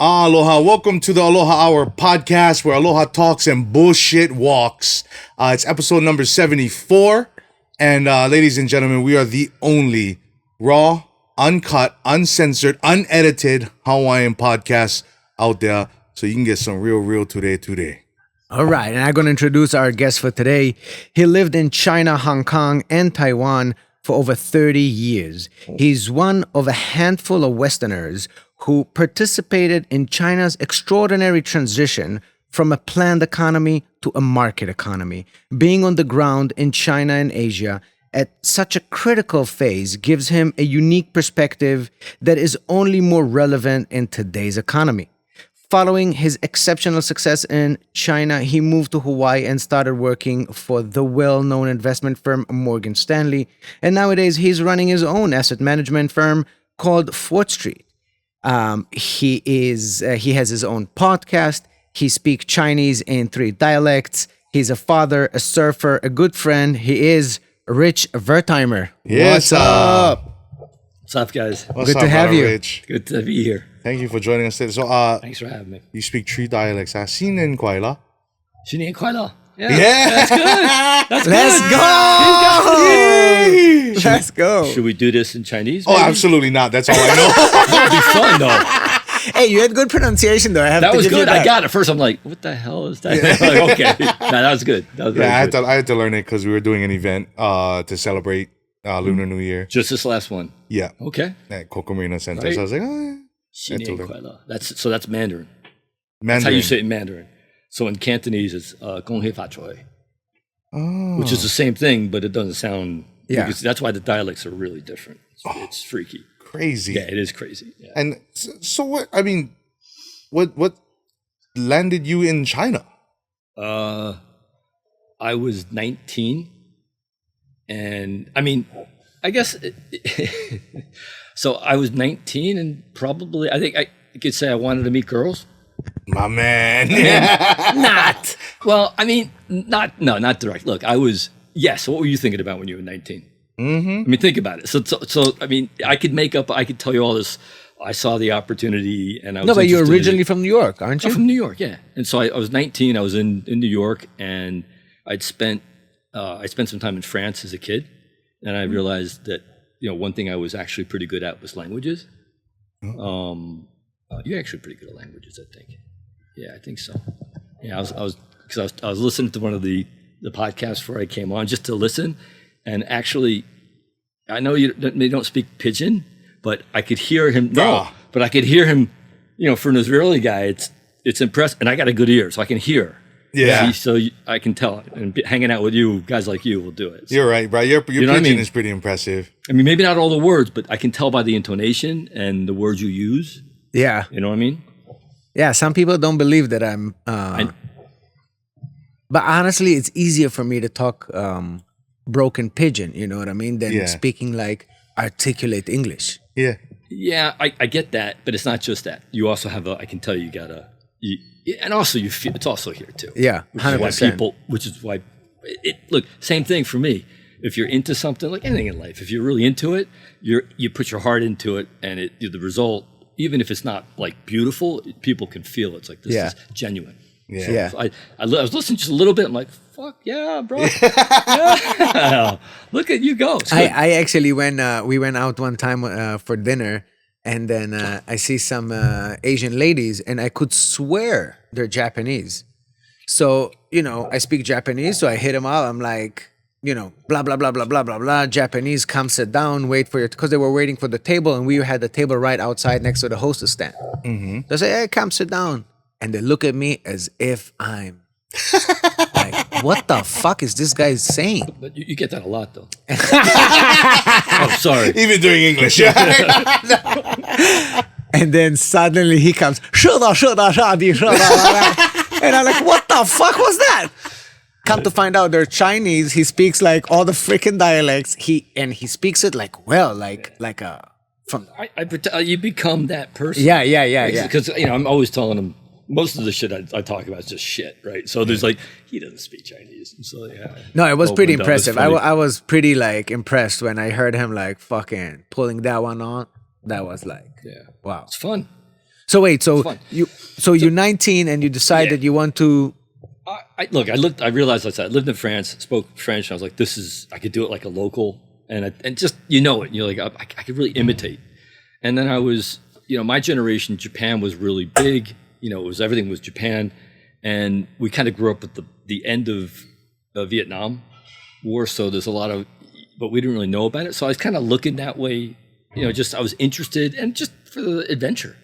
Aloha. Welcome to the Aloha Hour podcast where Aloha talks and bullshit walks. It's episode number 74. And ladies and gentlemen, we are the only raw, uncut, uncensored, unedited Hawaiian podcast out there. So you can get some real today. All right. And I'm going to introduce our guest for today. He lived in China, Hong Kong, and Taiwan for over 30 years. He's one of a handful of Westerners who participated in China's extraordinary transition from a planned economy to a market economy. Being on the ground in China and Asia at such a critical phase gives him a unique perspective that is only more relevant in today's economy. Following his exceptional success in China, he moved to Hawaii and started working for the well-known investment firm Morgan Stanley. And nowadays, he's running his own asset management firm called Fort Street. He has his own podcast. He speaks Chinese in 3 dialects. He's a father, a surfer, a good friend. He is Rich Wertheimer. Yes, What's up? What's up, guys? What's Good up, to have brother you. Rich? Good to be here. Thank you for joining us today. So, Thanks for having me. you speak 3 dialects. 新年快乐. 新年快乐. Yeah. Yeah. That's good. Let's go! Let's go. Should we do this in Chinese? Oh, maybe? absolutely not. That's all I know. That'd be fun, though. Hey, you had good pronunciation, though. I have That to was give you good. that. I got it. First, I'm like, what the hell is that? Like, okay. No, that was good. That was very Yeah, good. I had to learn it because we were doing an event to celebrate Lunar New Year. Just this last one. Yeah, Okay. at Coco Marina Center. Right. So I was like, oh,新年 learn. 快乐. That's Mandarin. That's Mandarin. how you say it in Mandarin. So in Cantonese, it's 恭喜发财, Oh. which is the same thing, but it doesn't sound. Yeah. Because that's why the dialects are really different. It's freaky. Crazy. Yeah, it is crazy. Yeah. And so what? I mean, what landed you in China? I was 19, and I mean, I guess. So I was 19, and probably I think I could say I wanted to meet girls. My man. Not well. I mean, not direct. Look, I was. Yes. What were you thinking about when you were 19? Mm-hmm. I mean, think about it. So I mean, I could tell you all this. I saw the opportunity, and I was. No, but you're interested in it. originally from New York, aren't you? I'm from New York, yeah. And so I was 19. I was in New York, and I spent some time in France as a kid, and I realized that one thing I was actually pretty good at was languages. You're actually pretty good at languages, I think. Yeah, I think so. Yeah, I was listening to one of the podcasts before I came on just to listen, and actually, I know they don't speak Pidgin. But I could hear him. But I could hear him. For an Israeli guy, it's impressive, and I got a good ear, so I can hear. Yeah. So I can tell. And hanging out with you, guys like you, will do it. So, You're right, bro. Your know what I pidgin mean? is pretty impressive. I mean, maybe not all the words, but I can tell by the intonation and the words you use. Yeah. You know what I mean? Yeah, some people don't believe that I'm... but honestly, it's easier for me to talk broken Pidgin, you know what I mean, than speaking like articulate English. Yeah. Yeah, I get that, but it's not just that. You also have I can tell you got and also you feel, it's also here too. Yeah, 100%. Which is why, look, same thing for me. If you're into something, like anything in life, if you're really into it, you put your heart into it, and the result, even if it's not like beautiful, people can feel it. It's like, this is genuine. Yeah. So I was listening just a little bit. I'm like, fuck yeah, bro. Yeah. Look at you go. I actually, when we went out one time for dinner, and then I see some Asian ladies, and I could swear they're Japanese. So, I speak Japanese, so I hit them out. I'm like, blah, blah, blah, blah, blah, blah, blah. Japanese, come sit down, wait for because they were waiting for the table, and we had the table right outside next to the hostess stand. Mm-hmm. They say, hey, come sit down. And they look at me as if I'm like, what the fuck is this guy saying? But you get that a lot, though. Oh, sorry. Even during English. And then suddenly he comes, 是的,是的,是的,是的. And I'm like, what the fuck was that? Come to find out they're Chinese. He speaks like all the freaking dialects. He speaks it like from. I pretend you become that person. Yeah. Because I'm always telling them most of the shit I talk about is just shit, right? So there's like, he doesn't speak Chinese, and so yeah. No, it was pretty impressive. I I was pretty like impressed when I heard him like fucking pulling that one on. That was like, wow. It's fun. So wait, so fun. you're 19 and you decide Yeah. that you want to. I realized I lived in France, spoke French, and I was like, I could do it like a local, and just, it, you're like, I could really imitate. And then I was, my generation, Japan was really big, everything was Japan, and we kind of grew up at the end of Vietnam War, so there's a lot of, but we didn't really know about it, so I was kind of looking that way, I was interested, and just for the adventure.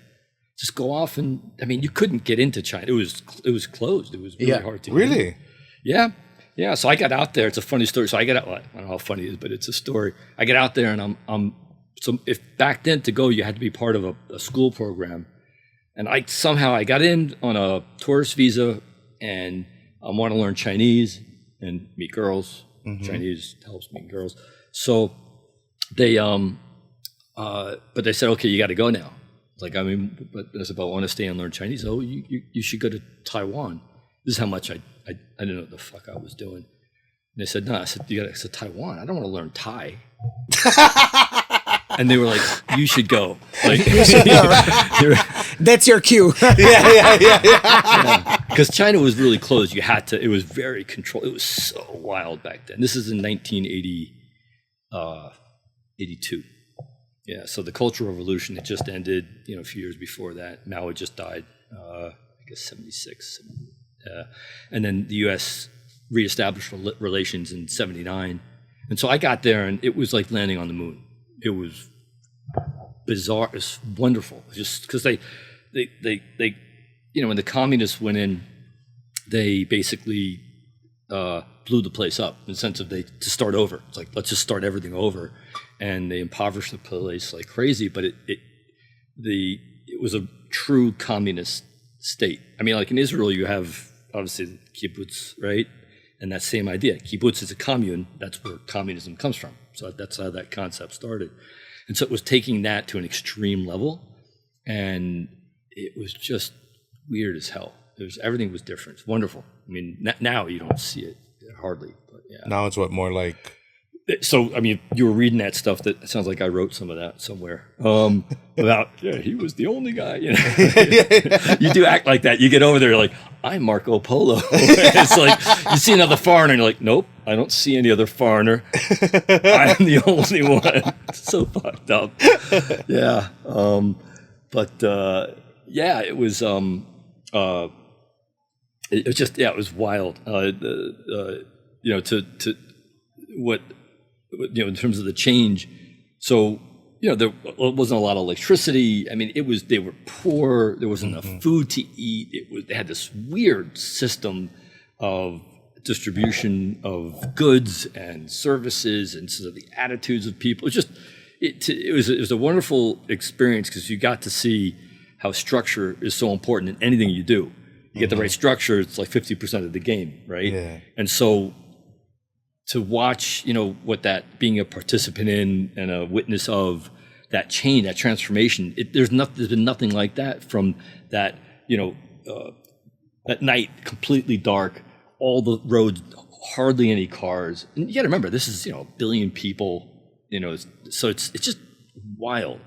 Just go off and, you couldn't get into China. It was closed. It was really hard to get in. Really? Yeah. Yeah. So I got out there. It's a funny story. So I got out, I don't know how funny it is, but it's a story. I get out there and so if back then to go, you had to be part of a school program. And I got in on a tourist visa and I want to learn Chinese and meet girls. Mm-hmm. Chinese helps meet girls. So they, but they said, okay, you got to go now. Like, but I said, but I want to stay and learn Chinese. Oh, you should go to Taiwan. This is how much I didn't know what the fuck I was doing. And they said, no. I said, I said, Taiwan? I don't want to learn Thai. And they were like, you should go. Like, That's your cue. Yeah. Because China was really closed. It was very controlled. It was so wild back then. This is in 1982. Yeah, so the Cultural Revolution had just ended, a few years before that. Mao had just died, I guess 76. And then the U.S. reestablished relations in 79. And so I got there, and it was like landing on the moon. It was bizarre. It was wonderful. Just because they when the communists went in, they basically blew the place up in the sense of to start over. It's like, let's just start everything over. And they impoverished the place like crazy, but it was a true communist state. Like in Israel, you have obviously the kibbutz, right? And that same idea. Kibbutz is a commune. That's where communism comes from. So that's how that concept started. And so it was taking that to an extreme level, and it was just weird as hell. Everything was different. It's wonderful. Now you don't see it hardly, but yeah. Now it's more like. So, you were reading that stuff. That sounds like I wrote some of that somewhere. About, he was the only guy. You do act like that. You get over there, you're like, I'm Marco Polo. It's like, you see another foreigner, and you're like, nope, I don't see any other foreigner. I'm the only one. It's so fucked up. Yeah. It was, it was just, it was wild. In terms of the change. So, there wasn't a lot of electricity. They were poor. There wasn't enough food to eat. They had this weird system of distribution of goods and services, and sort of the attitudes of people. It was a wonderful experience because you got to see how structure is so important in anything you do. You get the right structure, it's like 50% of the game, right? Yeah. And so to watch, what that being a participant in and a witness of that change, that transformation, there's been nothing like that from that, that night, completely dark, all the roads, hardly any cars. And you got to remember, this is, a billion people, so it's just wild.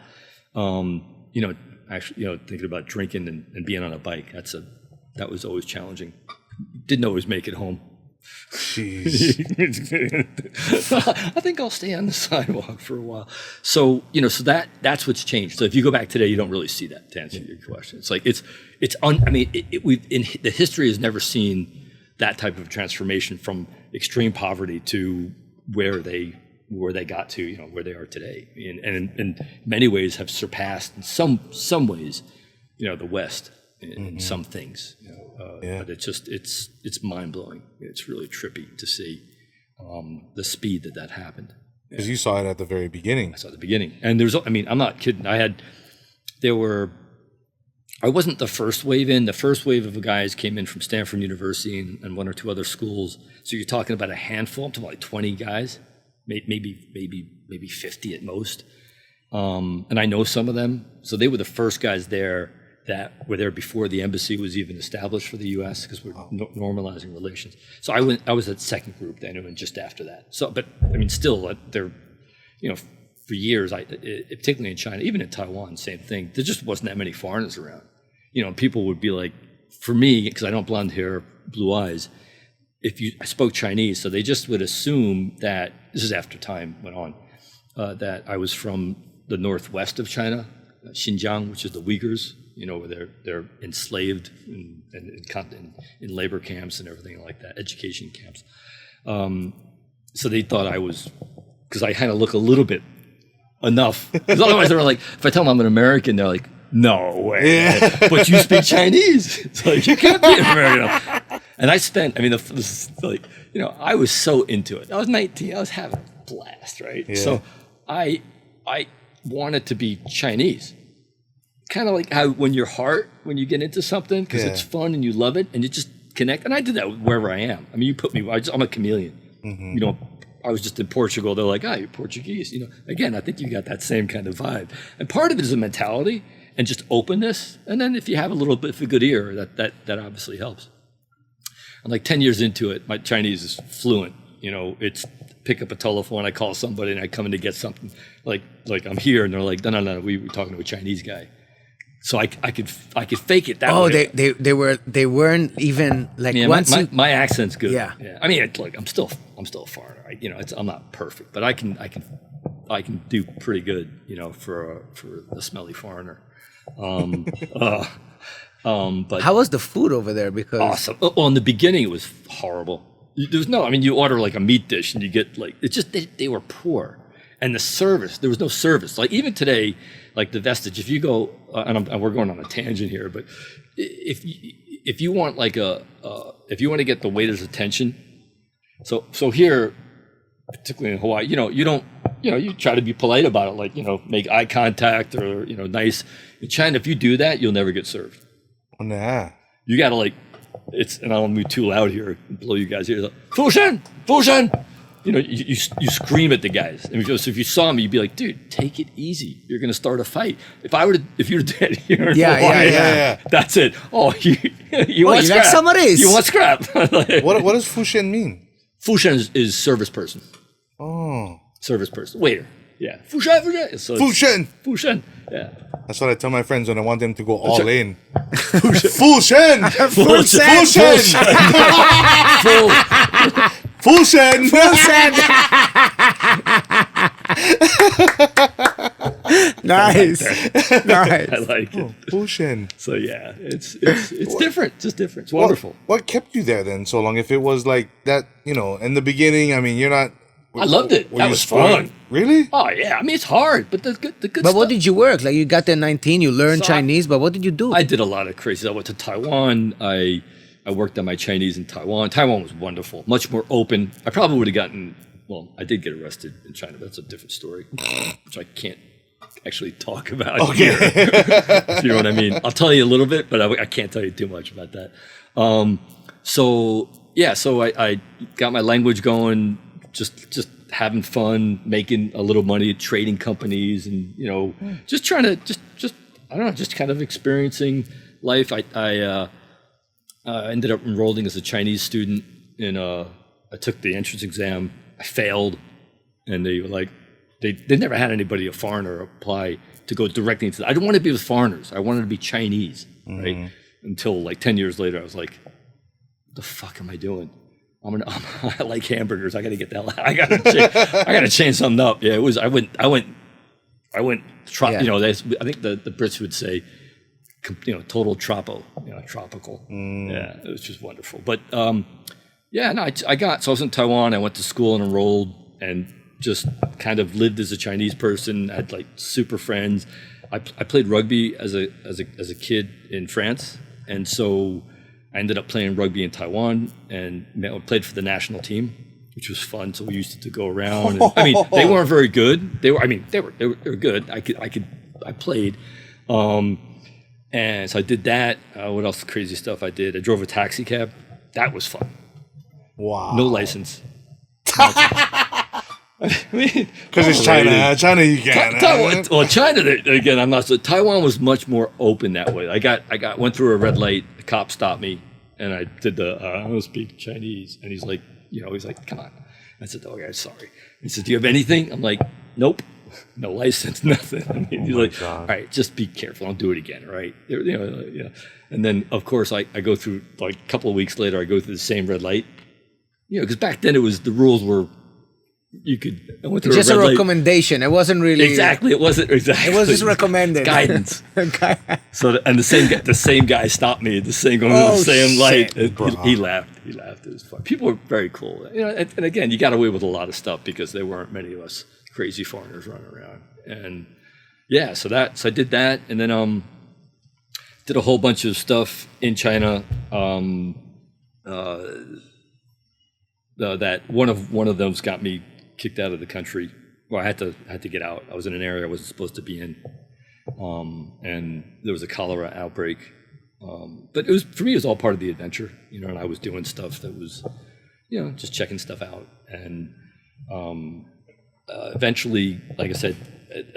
Actually, thinking about drinking and being on a bike, that was always challenging. Didn't always make it home. Jeez. I think I'll stay on the sidewalk for a while. So, so that's what's changed. So if you go back today, you don't really see that, to answer your question. It's like, the history has never seen that type of transformation from extreme poverty to where they got to, where they are today. And in many ways have surpassed in some ways, the West in some things. But it's mind blowing. It's really trippy to see the speed that happened. Because you saw it at the very beginning. I saw it at the beginning, and I'm not kidding. I wasn't the first wave in. The first wave of guys came in from Stanford University and one or two other schools. So you're talking about a handful. I'm talking about like 20 guys, maybe 50 at most. And I know some of them. So they were the first guys there that were there before the embassy was even established for the U.S. because we're normalizing relations. So I was that second group then, and just after that. So, but still, they're, for years, particularly in China, even in Taiwan, same thing. There just wasn't that many foreigners around. people would be like, for me, because I don't blonde hair, blue eyes, I spoke Chinese, so they just would assume that, this is after time went on, that I was from the northwest of China, Xinjiang, which is the Uyghurs, where they're enslaved in labor camps and everything like that, education camps. So they thought I was, because I kind of look a little bit enough. Because otherwise they're like, if I tell them I'm an American, they're like, no way. Yeah. But you speak Chinese. It's like, you can't be an American. And I was so into it. I was 19. I was having a blast, right? Yeah. So I wanted to be Chinese. Kind of like how when when you get into something, because it's fun and you love it, and you just connect. And I did that wherever I am. I mean, you put me, I'm a chameleon. Mm-hmm. I was just in Portugal. They're like, you're Portuguese. Again, I think you got that same kind of vibe. And part of it is a mentality and just openness. And then if you have a little bit of a good ear, that obviously helps. And like 10 years into it, my Chinese is fluent. It's pick up a telephone, I call somebody, and I come in to get something. Like I'm here, and they're like, no, we were talking to a Chinese guy. So I could fake it that way. Oh, they weren't even like my accent's good. Yeah. I mean, look, I'm still a foreigner. I'm not perfect, but I can do pretty good. For a smelly foreigner. But how was the food over there? Because awesome. Well, in the beginning it was horrible. You order like a meat dish and you get like, it's just they were poor. And the service, there was no service. Like even today, like the Vestige, if you go, and we're going on a tangent here, but if you want like if you want to get the waiter's attention, so here, particularly in Hawaii, you try to be polite about it, like, make eye contact or, nice. In China, if you do that, you'll never get served. Oh, nah. You gotta and I don't want to be too loud here and blow you guys here. Fushan! Fushan! You scream at the guys. I mean, so if you saw me, you'd be like, dude, take it easy. You're going to start a fight. If you're dead here in Hawaii, that's it. Oh, you want scrap. Like somebody. You want scrap. What does Fushen mean? Fushen is service person. Oh. Service person. Waiter. Yeah. Fushen. So Fushen. Yeah. That's what I tell my friends when I want them to go all in. Fushen. Fushen. Nice. I like it. Fushen. So yeah, it's different. Just different. It's wonderful. What kept you there then so long? If it was like that, in the beginning, I mean, you're not. I loved it. That was fun. Really? Oh yeah. I mean, it's hard, but the good But stuff. what did you work? Like you got there 19, you learned Chinese, but what did you do? I did a lot of crazy. I went to Taiwan. I worked on my Chinese in Taiwan. Taiwan was wonderful, much more open. I probably would have gotten. Well, I did get arrested in China. But that's a different story, which I can't actually talk about here. You know what I mean? I'll tell you a little bit, but I can't tell you too much about that. So I got my language going. Just having fun, making a little money, trading companies, and just trying to just I don't know, just kind of experiencing life. I ended up enrolling as a Chinese student I took the entrance exam. I failed, and they were like, they never had anybody, a foreigner, apply to go directly into that. I didn't want to be with foreigners. I wanted to be Chinese, right? Until like 10 years later, I was like, what the fuck am I doing? I like hamburgers. I got to get the hell out. I got to change something up. Yeah, it was. I went. I think the Brits would say, total tropical. Yeah, it was just wonderful. But I was in Taiwan. I went to school and enrolled, and just kind of lived as a Chinese person. I had like super friends. I played rugby as a kid in France, and so I ended up playing rugby in Taiwan and played for the national team, which was fun. So we used to go around. And, I mean, they weren't very good. They were good. I played. And so I did that. What else crazy stuff I did? I drove a taxi cab. That was fun. Wow. No license. Because it's China. China, you can. Well, China, again, I'm not so. Taiwan was much more open that way. I went through a red light. The cop stopped me, and I did I don't speak Chinese. And he's like, come on. I said, okay, sorry. He said, do you have anything? I'm like, nope. no license, nothing. I mean, he's like, God. all right, just be careful, don't do it again, right? And then of course I go through, like a couple of weeks later, I go through the same red light, because back then the rules were, I went through Just a a red light. recommendation. It wasn't really Exactly, it wasn't exactly. It was just recommended guidance. Okay. So and the same guy stopped me. The same going to Oh, the same light. shit. He laughed. He laughed. It was fun. People were very cool. And again, you got away with a lot of stuff because there weren't many of us crazy foreigners running around. And yeah, so I did that, and then did a whole bunch of stuff in China. That one of them's got me kicked out of the country. Well, I had to get out. I was in an area I wasn't supposed to be in, and there was a cholera outbreak. But it was, for me, it was all part of the adventure, and I was doing stuff that was, just checking stuff out. And eventually, like I said,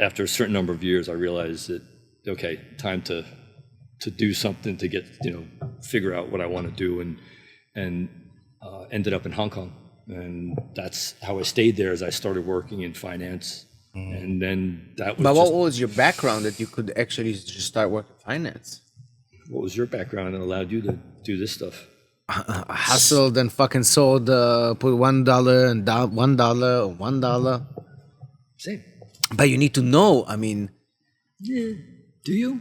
after a certain number of years, I realized that, okay, time to do something to get, figure out what I want to do, and ended up in Hong Kong. And that's how I stayed there, as I started working in finance. And then that was. But what was your background that you could actually just start working finance? What was your background that allowed you to do this stuff? Hustled and fucking sold, put $1 and $1. Same. But you need to know, I mean. Yeah. Do you?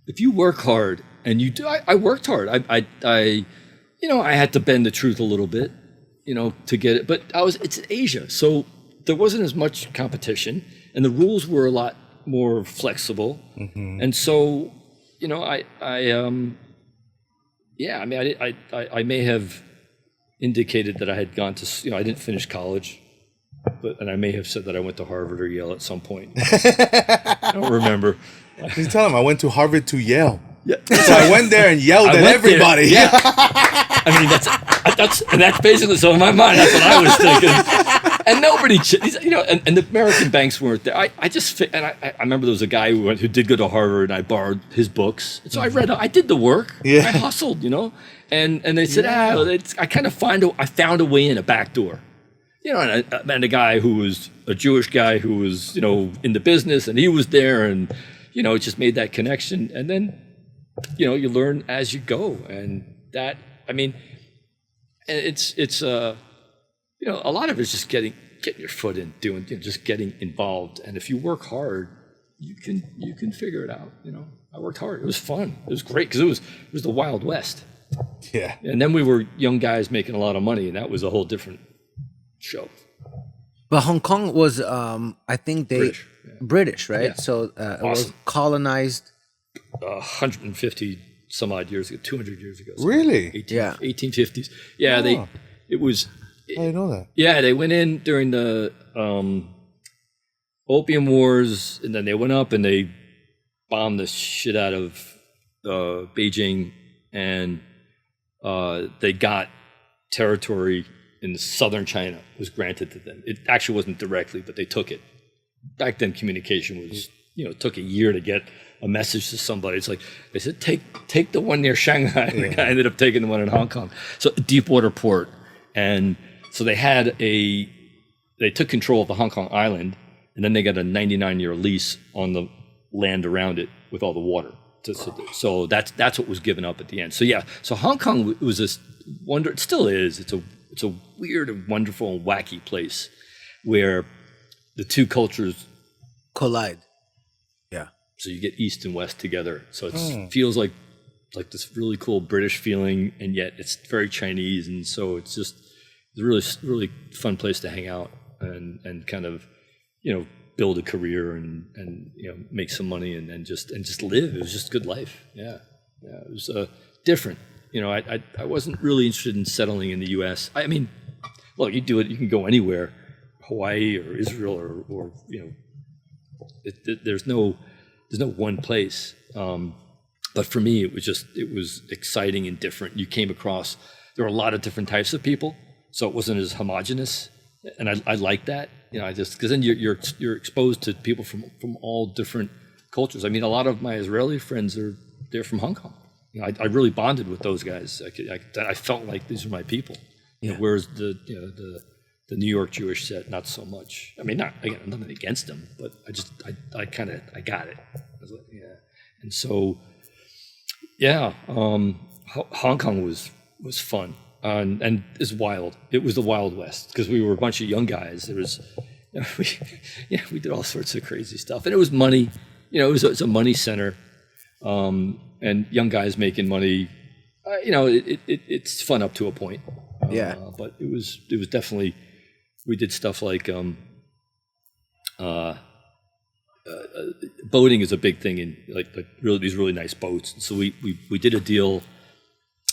If you work hard, and you do, I worked hard. I had to bend the truth a little bit, to get it. But it's Asia, so there wasn't as much competition, and the rules were a lot more flexible. And so, I may have indicated that I had gone to, I didn't finish college, and I may have said that I went to Harvard or Yale at some point. I don't remember. You tell him I went to Harvard to Yale. Yeah. So I went there and yelled at everybody. There, yeah. I mean, that's basically, so in my mind, that's what I was thinking. And nobody, and the American banks weren't there. I remember there was a guy who did go to Harvard, and I borrowed his books. And so I did the work. Yeah. I hustled, and they said, I found a way in, a back door. And I met a guy who was a Jewish guy who was, in the business, and he was there, and, it just made that connection. And then, you learn as you go. And that, I mean, it's a lot of it's just getting your foot in, doing, just getting involved. And if you work hard, you can figure it out. I worked hard. It was fun. It was great because it was the Wild West. Yeah. And then we were young guys making a lot of money, and that was a whole different show. But Hong Kong was, I think British, right? Yeah. So it Awesome. was colonized. 150 some odd years ago, 200 years ago. Really? 1850s. Yeah, Oh. it was. I didn't know that. Yeah, they went in during the Opium Wars, and then they went up and they bombed the shit out of Beijing, and they got territory in southern China was granted to them. It actually wasn't directly, but they took it. Back then, communication was, it took a year to get a message to somebody. It's like, they said, take the one near Shanghai. And the guy ended up taking the one in Hong Kong. So Deepwater Port. And so they took control of the Hong Kong island, and then they got a 99-year lease on the land around it with all the water. So that's what was given up at the end. So yeah, so Hong Kong was this wonder. It still is. It's a weird and wonderful and wacky place where the two cultures Collide. Yeah. So you get East and West together. So it feels like this really cool British feeling, and yet it's very Chinese. And so it's just a really, really fun place to hang out and kind of, build a career and make some money and just live. It was just a good life. Yeah. Yeah. It was different. I wasn't really interested in settling in the U.S. I mean, look, you do it. You can go anywhere, Hawaii or Israel or there's no one place. But for me, it was exciting and different. You came across, there were a lot of different types of people, so it wasn't as homogenous. And I like that, because then you're exposed to people from all different cultures. I mean, a lot of my Israeli friends they're from Hong Kong. I really bonded with those guys. I felt like these are my people. Yeah. Whereas The New York Jewish set, not so much. I mean, nothing against them, but I got it. I was like, yeah. And so, yeah, Hong Kong was fun and is wild. It was the Wild West because we were a bunch of young guys. There was, we did all sorts of crazy stuff, and it was money. It's a money center, and young guys making money. It's fun up to a point. But it was definitely. We did stuff like boating is a big thing in like really these really nice boats. So we did a deal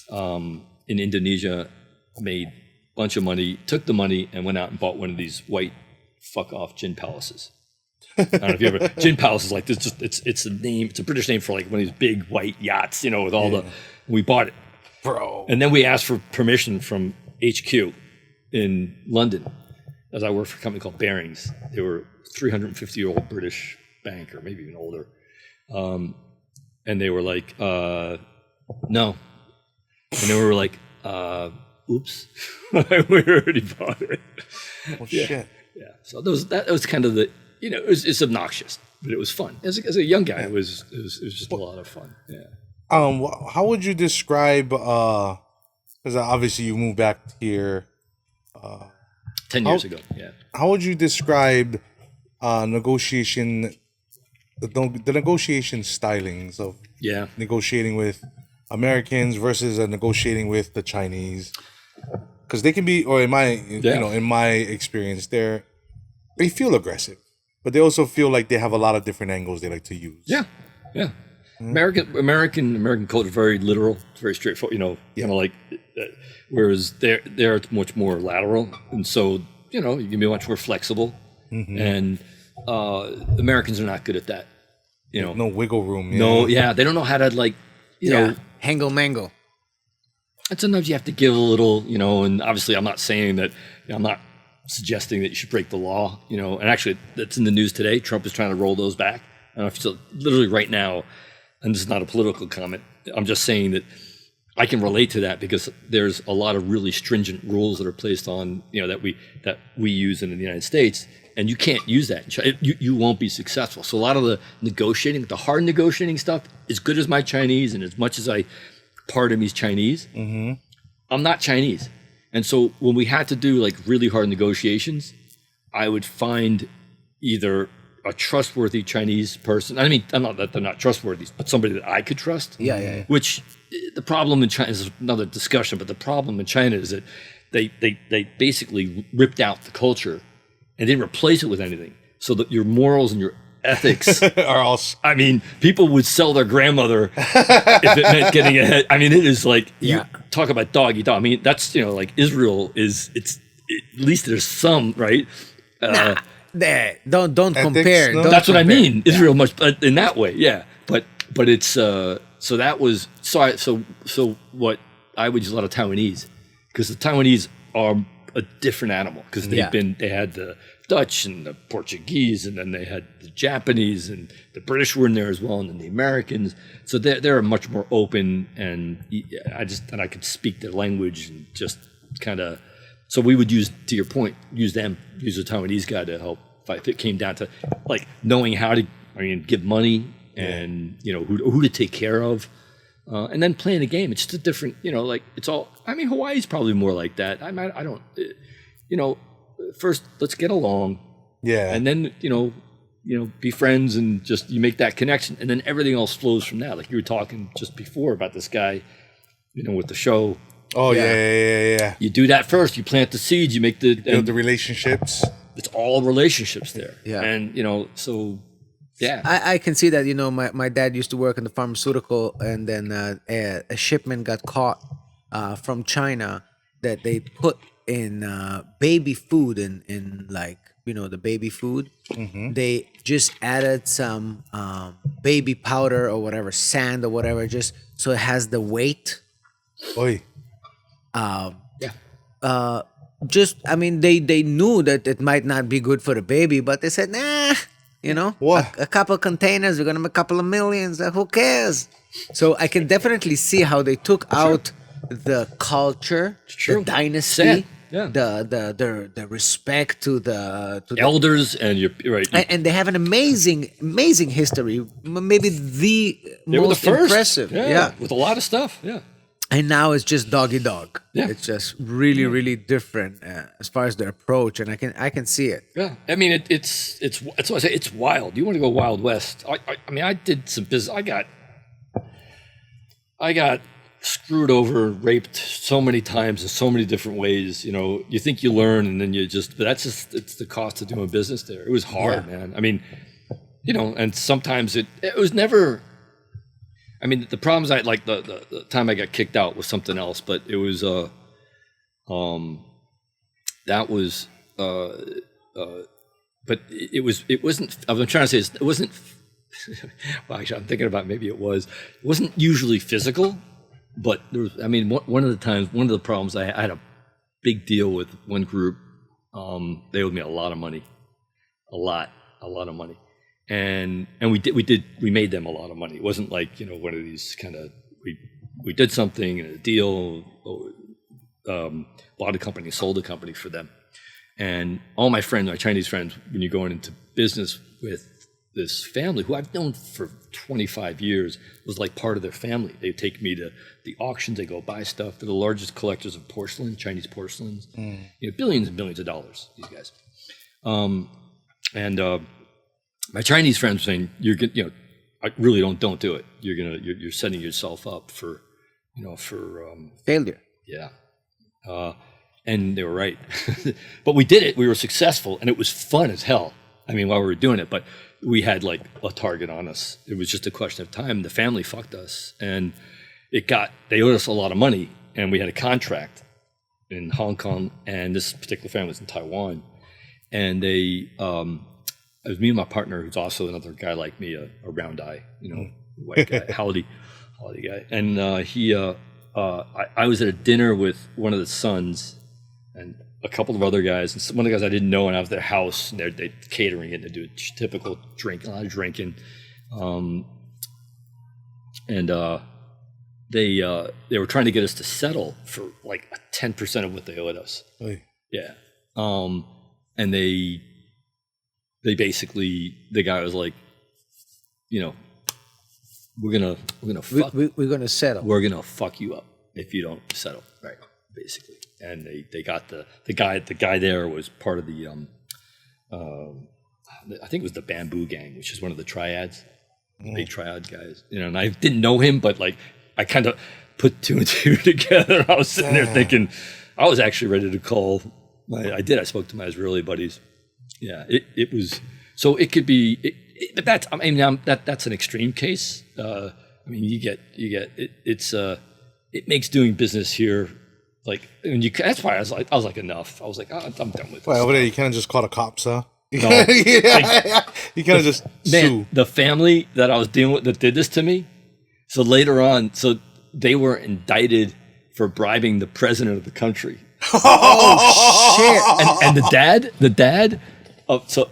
in Indonesia, made a bunch of money, took the money and went out and bought one of these white fuck off gin palaces. I don't know if you ever gin palace is like this. It's a name. It's a British name for like one of these big white yachts. With all the. We bought it, bro. And then we asked for permission from HQ in London. As I worked for a company called Barings. They were a 350-year-old British bank, or maybe even older. And they were like, no. And they were like, oops. We already bought it. Oh, shit. Yeah. So that was kind of the, it's obnoxious, but it was fun. As a young guy, it was just a lot of fun. Yeah. How would you describe, because obviously you moved back here 10 years ago, yeah. How would you describe the negotiation stylings of negotiating with Americans versus negotiating with the Chinese? Because they can be, or in my experience, they feel aggressive, but they also feel like they have a lot of different angles they like to use. Yeah. American culture is very literal. It's very straightforward. Whereas they're much more lateral, and so you can be much more flexible. Mm-hmm. And Americans are not good at that. No wiggle room. Yeah. They don't know how to hangle mangle. And sometimes you have to give a little, And obviously, I'm not saying that. I'm not suggesting that you should break the law. And actually, that's in the news today. Trump is trying to roll those back. I don't know if you literally right now. And this is not a political comment. I'm just saying that I can relate to that because there's a lot of really stringent rules that are placed on, that we use in the United States, and you can't use that. You won't be successful. So a lot of the negotiating, the hard negotiating stuff, as good as my Chinese and as much as part of me's Chinese, I'm not Chinese. And so when we had to do like really hard negotiations, I would find either a trustworthy Chinese person. I mean, I'm not that they're not trustworthy, but somebody that I could trust. Yeah. Which the problem in China is another discussion, but the problem in China is that they basically ripped out the culture and didn't replace it with anything. So that your morals and your ethics are all. I mean, people would sell their grandmother if it meant getting ahead. I mean, it is like you talk about dog eat dog. I mean, that's like Israel is. At least there's some right. Don't compare. No. That's what I mean. Israel much in that way, yeah. But it's so that was so what I would use a lot of Taiwanese because the Taiwanese are a different animal because they had the Dutch and the Portuguese and then they had the Japanese and the British were in there as well and then the Americans. So they're much more open and I could speak their language and just kind of. So we would use the Taiwanese guy to help fight. If it came down to like knowing how to, give money and who to take care of, and then playing a game. It's just a different, it's all. I mean, Hawaii's probably more like that. I don't, first let's get along, and then be friends and just you make that connection, and then everything else flows from that. Like you were talking just before about this guy, with the show. Oh yeah. You do that first. You plant the seeds. You make the relationships. It's all relationships there. Yeah. And so yeah. I can see that. My dad used to work in the pharmaceutical, and then a shipment got caught from China that they put in baby food in like the baby food. Mm-hmm. They just added some baby powder or whatever, sand or whatever, just so it has the weight. Oi. They knew that it might not be good for the baby, but they said, nah, what? A couple of containers, we're gonna make a couple of millions. Who cares? So I can definitely see how they took out the culture, the dynasty, Yeah. the respect to the Elders and you're right. and they have an amazing history. Maybe the They were the most first. impressive. Yeah, with a lot of stuff. Yeah. And now it's just dog eat dog. Yeah. It's just really different as far as their approach, and I can see it. Yeah, I mean it's that's what I say. It's wild. You want to go Wild West? I mean, I did some business. I got screwed over, raped so many times in so many different ways. You know, you think you learn, and then but it's the cost of doing business there. It was hard, man. I mean, you know, and sometimes it was never. I mean, the problems the time I got kicked out was something else, but it was that was but it wasn't. I'm trying to say it wasn't. Well, actually, I'm thinking about maybe it wasn't usually physical, but there was. I mean, one of the problems I had a big deal with one group. They owed me a lot of money, a lot of money. And we made them a lot of money. It wasn't like, you know, one of these kind of, we did something in a deal, bought a company, sold a company for them. And all my friends, my Chinese friends, when you're going into business with this family, who I've known for 25 years, was like part of their family. They take me to the auctions, they go buy stuff. They're the largest collectors of porcelain, Chinese porcelains. You know, billions and billions of dollars, these guys. My Chinese friends were saying, "You're good, you know, I really don't do it. You're setting yourself up for, you know, for Failure. yeah." And they were right, but we did it. We were successful, and it was fun as hell. I mean, while we were doing it, but we had like a target on us. It was just a question of time. The family fucked us, and they owed us a lot of money, and we had a contract in Hong Kong, and this particular family was in Taiwan, and they. It was me and my partner, who's also another guy like me, a round eye, you know, white guy, holiday guy. And I was at a dinner with one of the sons and a couple of other guys. And one of the guys I didn't know, and I was at their house, and they're catering it. They do a typical drink, a lot of drinking. They were trying to get us to settle for like 10% of what they owed us. Oy. Yeah. And they basically, the guy was like, you know, we're gonna fuck. We're gonna settle. We're gonna fuck you up if you don't settle, right? Basically, and they got the guy there was part of the I think it was the Bamboo Gang, which is one of the triads, the big triad guys. You know, and I didn't know him, but like I kind of put two and two together. I was sitting there thinking, I was actually ready to call. I spoke to my Israeli buddies. Yeah, it was, so it could be, but that's, I mean, that's an extreme case. I mean, you get it makes doing business here, like, and that's why I was like, enough. I was like, oh, I'm done with this. Well, over there, you kind of just call the cops, huh? No. Yeah. You kind of just sue. The family that I was dealing with that did this to me, so later on, so they were indicted for bribing the president of the country. Oh shit! And the dad. So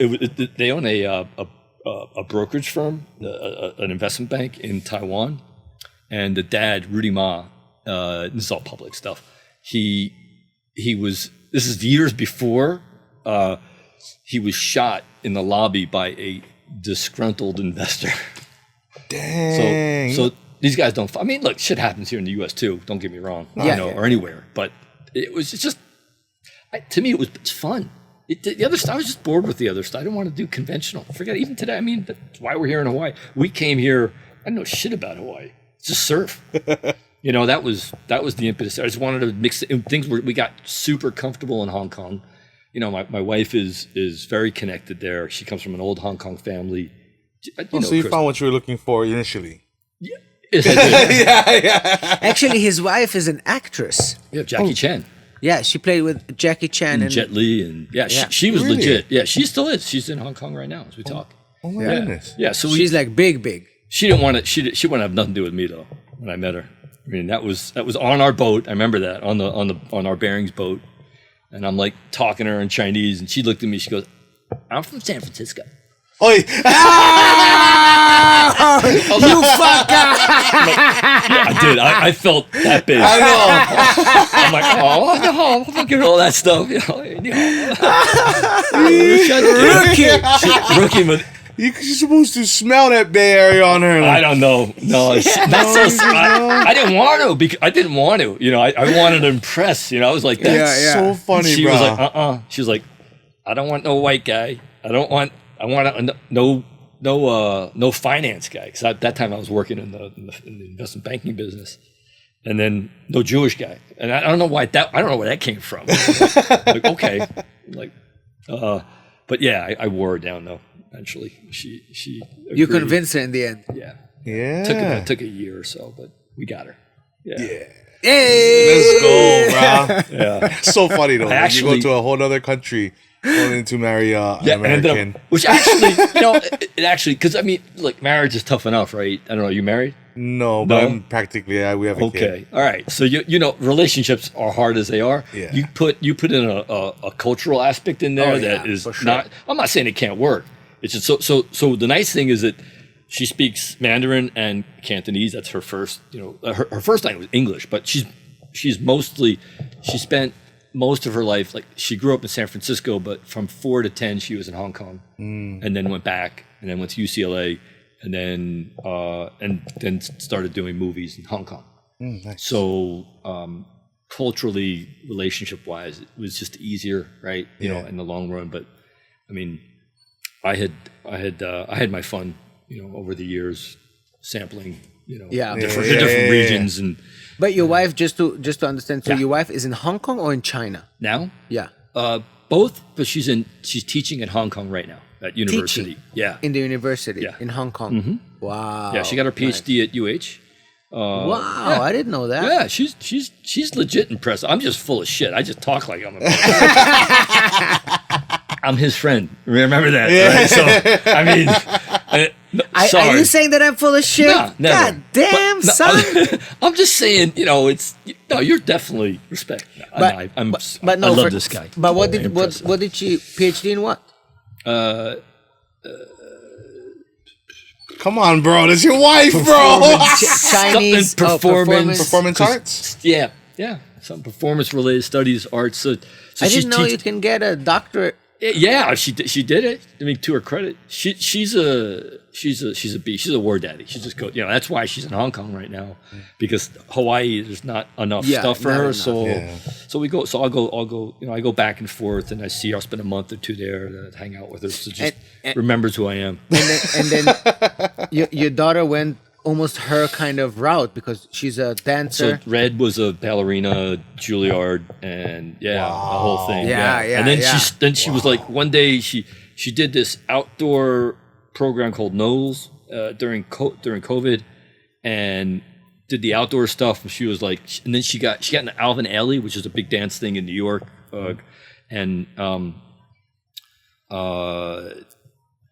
they own a brokerage firm, an investment bank in Taiwan, and the dad, Rudy Ma, this is all public stuff. He was. This is years before he was shot in the lobby by a disgruntled investor. Dang. So these guys don't. I mean, look, shit happens here in the U.S. too. Don't get me wrong, or anywhere. But it's just to me, it's fun. The other stuff, I was just bored with the other stuff. I didn't want to do conventional. Forget it. Even today. I mean, that's why we're here in Hawaii. We came here. I didn't know shit about Hawaii. Just surf. You know, that was the impetus. I just wanted to mix it. Things we got super comfortable in Hong Kong. You know, my wife is very connected there. She comes from an old Hong Kong family. So you found what you were looking for initially. Yeah. Yes, I did. Yeah. Actually, his wife is an actress. Yeah, Jackie Chan. Yeah, she played with Jackie Chan and Jet Li, and she was Really? legit. Yeah, she still is. She's in Hong Kong right now as we talk. Oh my goodness. Yeah, so she's like big. she didn't want it. She wouldn't have nothing to do with me though. When I met her, I mean that was on our boat. I remember that on our Bearings boat, and I'm like talking to her in Chinese, and she looked at me. She goes, "I'm from San Francisco." Oh, You fucker! I did. I felt that big. I know. I'm like, oh no, fucking all that stuff. Rookie, but You're supposed to smell that Bay Area on her. I don't know. No, that's so. I didn't want to because I didn't want to. I wanted to impress. I was like, that's so funny, she bro. was like, She was like, I don't want no white guy. I want no finance guy. Because at that time I was working in the investment banking business, and then no Jewish guy. And I don't know why that. I don't know where that came from. Like okay, but yeah, I wore her down though. Eventually, she. You agreed. convinced her in the end. Yeah. Yeah. Took a year or so, but we got her. Yeah. Hey! Let's go, bro. Yeah. So funny though. When you go Actually- to a whole other country, wanting to marry an And ended American. up, which actually, it actually, because I mean, look, marriage is tough enough, right? I don't know. You married? No, but No? I'm practically. We have a kid. Okay. All right. So relationships are hard as they are. Yeah. You put in a cultural aspect in there Oh, that yeah, is for sure. not. I'm not saying it can't work. It's just so. The nice thing is that she speaks Mandarin and Cantonese. That's her first. Her first language was English, but she spent most of her life, like she grew up in San Francisco, but from 4 to 10 she was in Hong Kong, and then went back, and then went to UCLA, and then started doing movies in Hong Kong. Nice. So culturally, relationship wise, it was just easier, right? In the long run. But I mean, I had my fun, over the years, sampling, different regions and. But your wife, just to understand, so Yeah. your wife is in Hong Kong or in China? Now, Yeah. both, but she's teaching in Hong Kong right now at university. Teaching? Yeah, In the university Yeah. in Hong Kong. Wow. yeah. She got her PhD at UH. Wow, I didn't know that. Yeah, she's legit impressive. I'm just full of shit. I just talk like I'm a. I'm his friend. Remember that? Right? So I mean, sorry. Are you saying that I'm full of shit? No, never. God damn, But, no, son. I'm just saying, you're definitely respect. I No, love this guy. But what Very did impressive. what did she PhD in what? Come on, bro. That's your wife, bro. Chinese Performance arts. Yeah. Some performance related studies, arts. So I she's didn't know you can get a doctorate. Yeah, she did it. I mean, to her credit, she's a beast. She's a war daddy. She just goes. That's why she's in Hong Kong right now, because Hawaii there's not enough stuff for not her. enough. So Yeah. so we go. So I'll go. I go back and forth, and I see her. I'll spend a month or two there to hang out with her. So just remembers who I am. And then your daughter went almost her kind of route because she's a So dancer. Red was a ballerina, Juilliard, and the whole thing. Yeah, yeah, And then yeah. she was like, one day she did this outdoor program called Knowles during COVID, and did the outdoor stuff. And she was like, and then she got in Alvin Ailey, which is a big dance thing in New York, and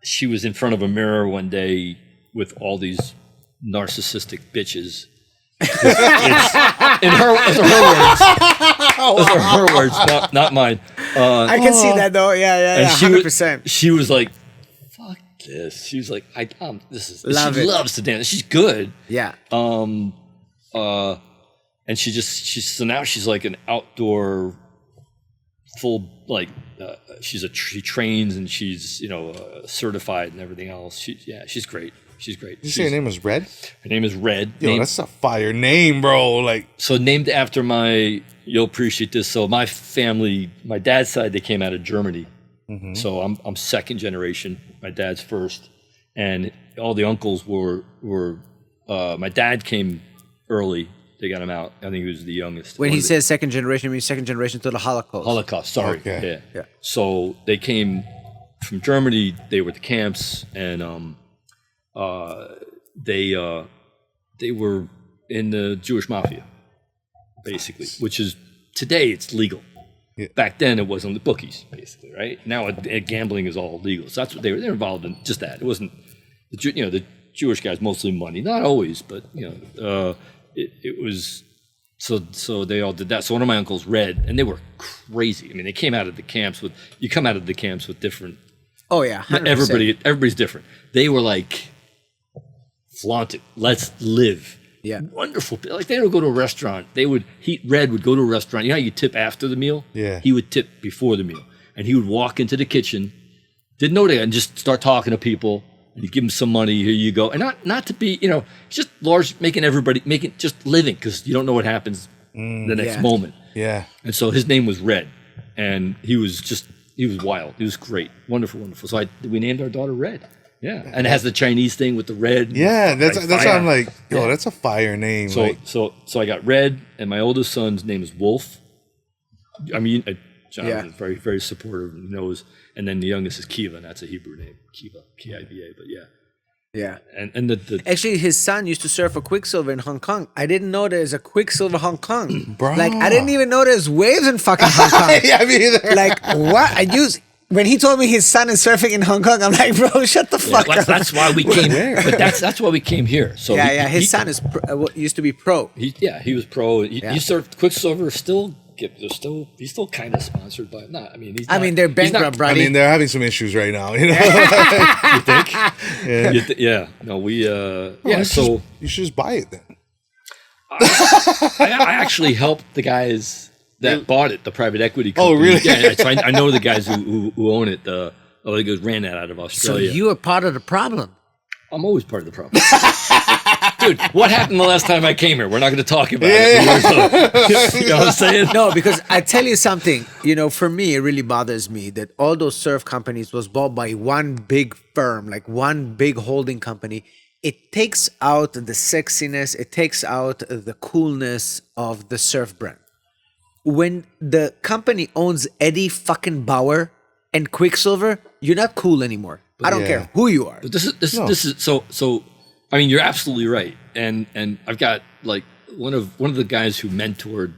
she was in front of a mirror one day with all these narcissistic bitches. Those are her words, not mine. I can see that though. Yeah, And 100%. She was like, "Fuck this." She was like, "This is." Love she it. loves to dance. She's good. Yeah. And so now she's like an outdoor full she trains and she's certified and everything else. She's great. She's great. Did you say her name was Red? Her name is Red. Yo, that's a fire name, bro. Like, So named after you'll appreciate this. So my family, my dad's side, they came out of Germany. So I'm second generation. My dad's first, and all the uncles were. My dad came early. They got him out. I think he was the youngest. When One he of the- says second generation, he means second generation to the Holocaust. Holocaust, sorry. Okay. Yeah. So they came from Germany. They were at the camps, and they were in the Jewish mafia, basically, which is today it's legal. Yeah. Back then it wasn't the bookies, basically, right? Now gambling is all legal. So that's what they were. They're involved in just that. It wasn't the Jewish guys mostly money, not always, but it was. So they all did that. So one of my uncles, Red, and they were crazy. I mean, they came out of the camps with different Oh yeah, 100%. Everybody's different. They were like, flaunt it. Let's live. Yeah. Wonderful. Like they would go to a restaurant. Red would go to a restaurant. You know how you tip after the meal? Yeah. He would tip before the meal. And he would walk into the kitchen, didn't know that, and just start talking to people. And he'd give them some money. Here you go. And not to be, just making just living, because you don't know what happens the next moment. Yeah. And so his name was Red. And he was wild. He was great. Wonderful, wonderful. So we named our daughter Red. Yeah. And it has the Chinese thing with the red. Yeah, that's why I'm like, that's a fire name. So I got Red, and my oldest son's name is Wolf. I mean, Jonathan's very, very supportive and knows. And then the youngest is Kiva, and that's a Hebrew name. Kiva, Kiva, but yeah. Yeah. And the Actually, his son used to surf for Quicksilver in Hong Kong. I didn't know there's a Quicksilver Hong Kong. Bro. Like, I didn't even know there's waves in fucking Hong Kong. Yeah, me either. Like, what? When he told me his son is surfing in Hong Kong, I'm like, bro, shut the fuck up. that's why we came. But that's why we came here. So his son used to be pro. He was pro. He surfed Quicksilver. He's still kind of sponsored by. Not. I mean, they're bankrupt, I Brady. mean, they're having some issues right now. You think? Yeah. No, we. So you should just buy it then. I actually helped the guys that bought it, the private equity company. Oh, really? Yeah. So I know the guys who own it. They ran that out of So Australia. you were part of the problem. I'm always part of the problem. Dude, what happened the last time I came here? We're not going to talk about it. You know what I'm saying? No, because I tell you something, for me, it really bothers me that all those surf companies was bought by one big firm, like one big holding company. It takes out the sexiness, it takes out the coolness of the surf brand. When the company owns Eddie fucking Bauer and Quicksilver, you're not cool anymore. I don't care who you are. But this is so. I mean, you're absolutely right, and I've got like one of the guys who mentored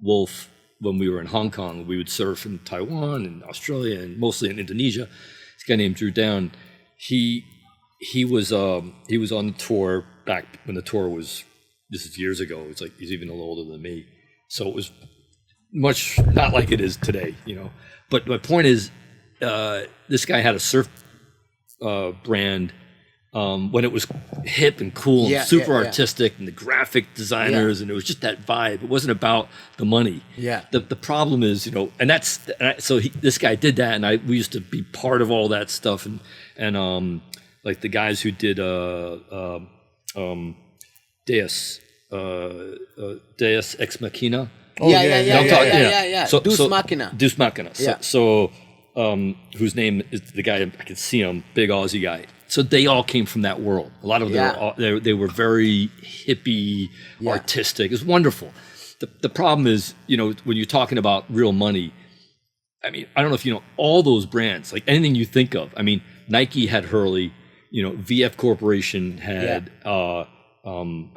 Wolf when we were in Hong Kong. We would surf in Taiwan and Australia and mostly in Indonesia. This guy named Drew Down. He was on the tour back when the tour was. This is years ago. It's like he's even a little older than me, so it was much not like it is today, But my point is, this guy had a surf brand. When it was hip and cool and super artistic and the graphic designers and it was just that vibe. It wasn't about the money. Yeah. The problem is, this guy did that, and we used to be part of all that stuff, and like the guys who did Deus Ex Machina. Oh, yeah. Deus Machina. Deus Machina. Yeah. So whose name is the guy, I can see him, big Aussie guy. So they all came from that world. A lot of them, they were very hippie, artistic. It was wonderful. The problem is, when you're talking about real money, I mean, I don't know if you know all those brands, like anything you think of. I mean, Nike had Hurley, VF Corporation had, I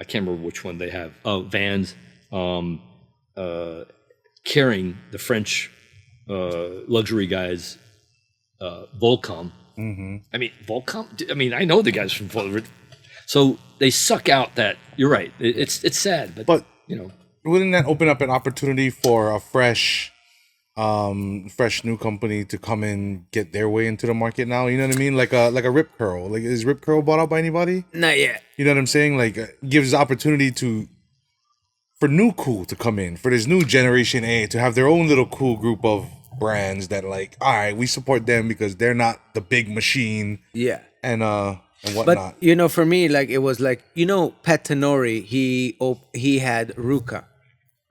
can't remember which one they have, Vans, Kering, the French luxury guys, Volcom. Mm-hmm. I mean, Volcom. I mean, I know the guys from Volcom. So they suck out that. You're right. It's sad, but wouldn't that open up an opportunity for a fresh new company to come in, get their way into the market now? You know what I mean? Like a Rip Curl. Like, is Rip Curl bought out by anybody? Not yet. You know what I'm saying? Like, gives opportunity for new cool to come in, for this new generation A to have their own little cool group of brands that, like, all right, we support them because they're not the big machine. Yeah. And whatnot. But for me, like, it was like, Pat Tenori, he had Ruka,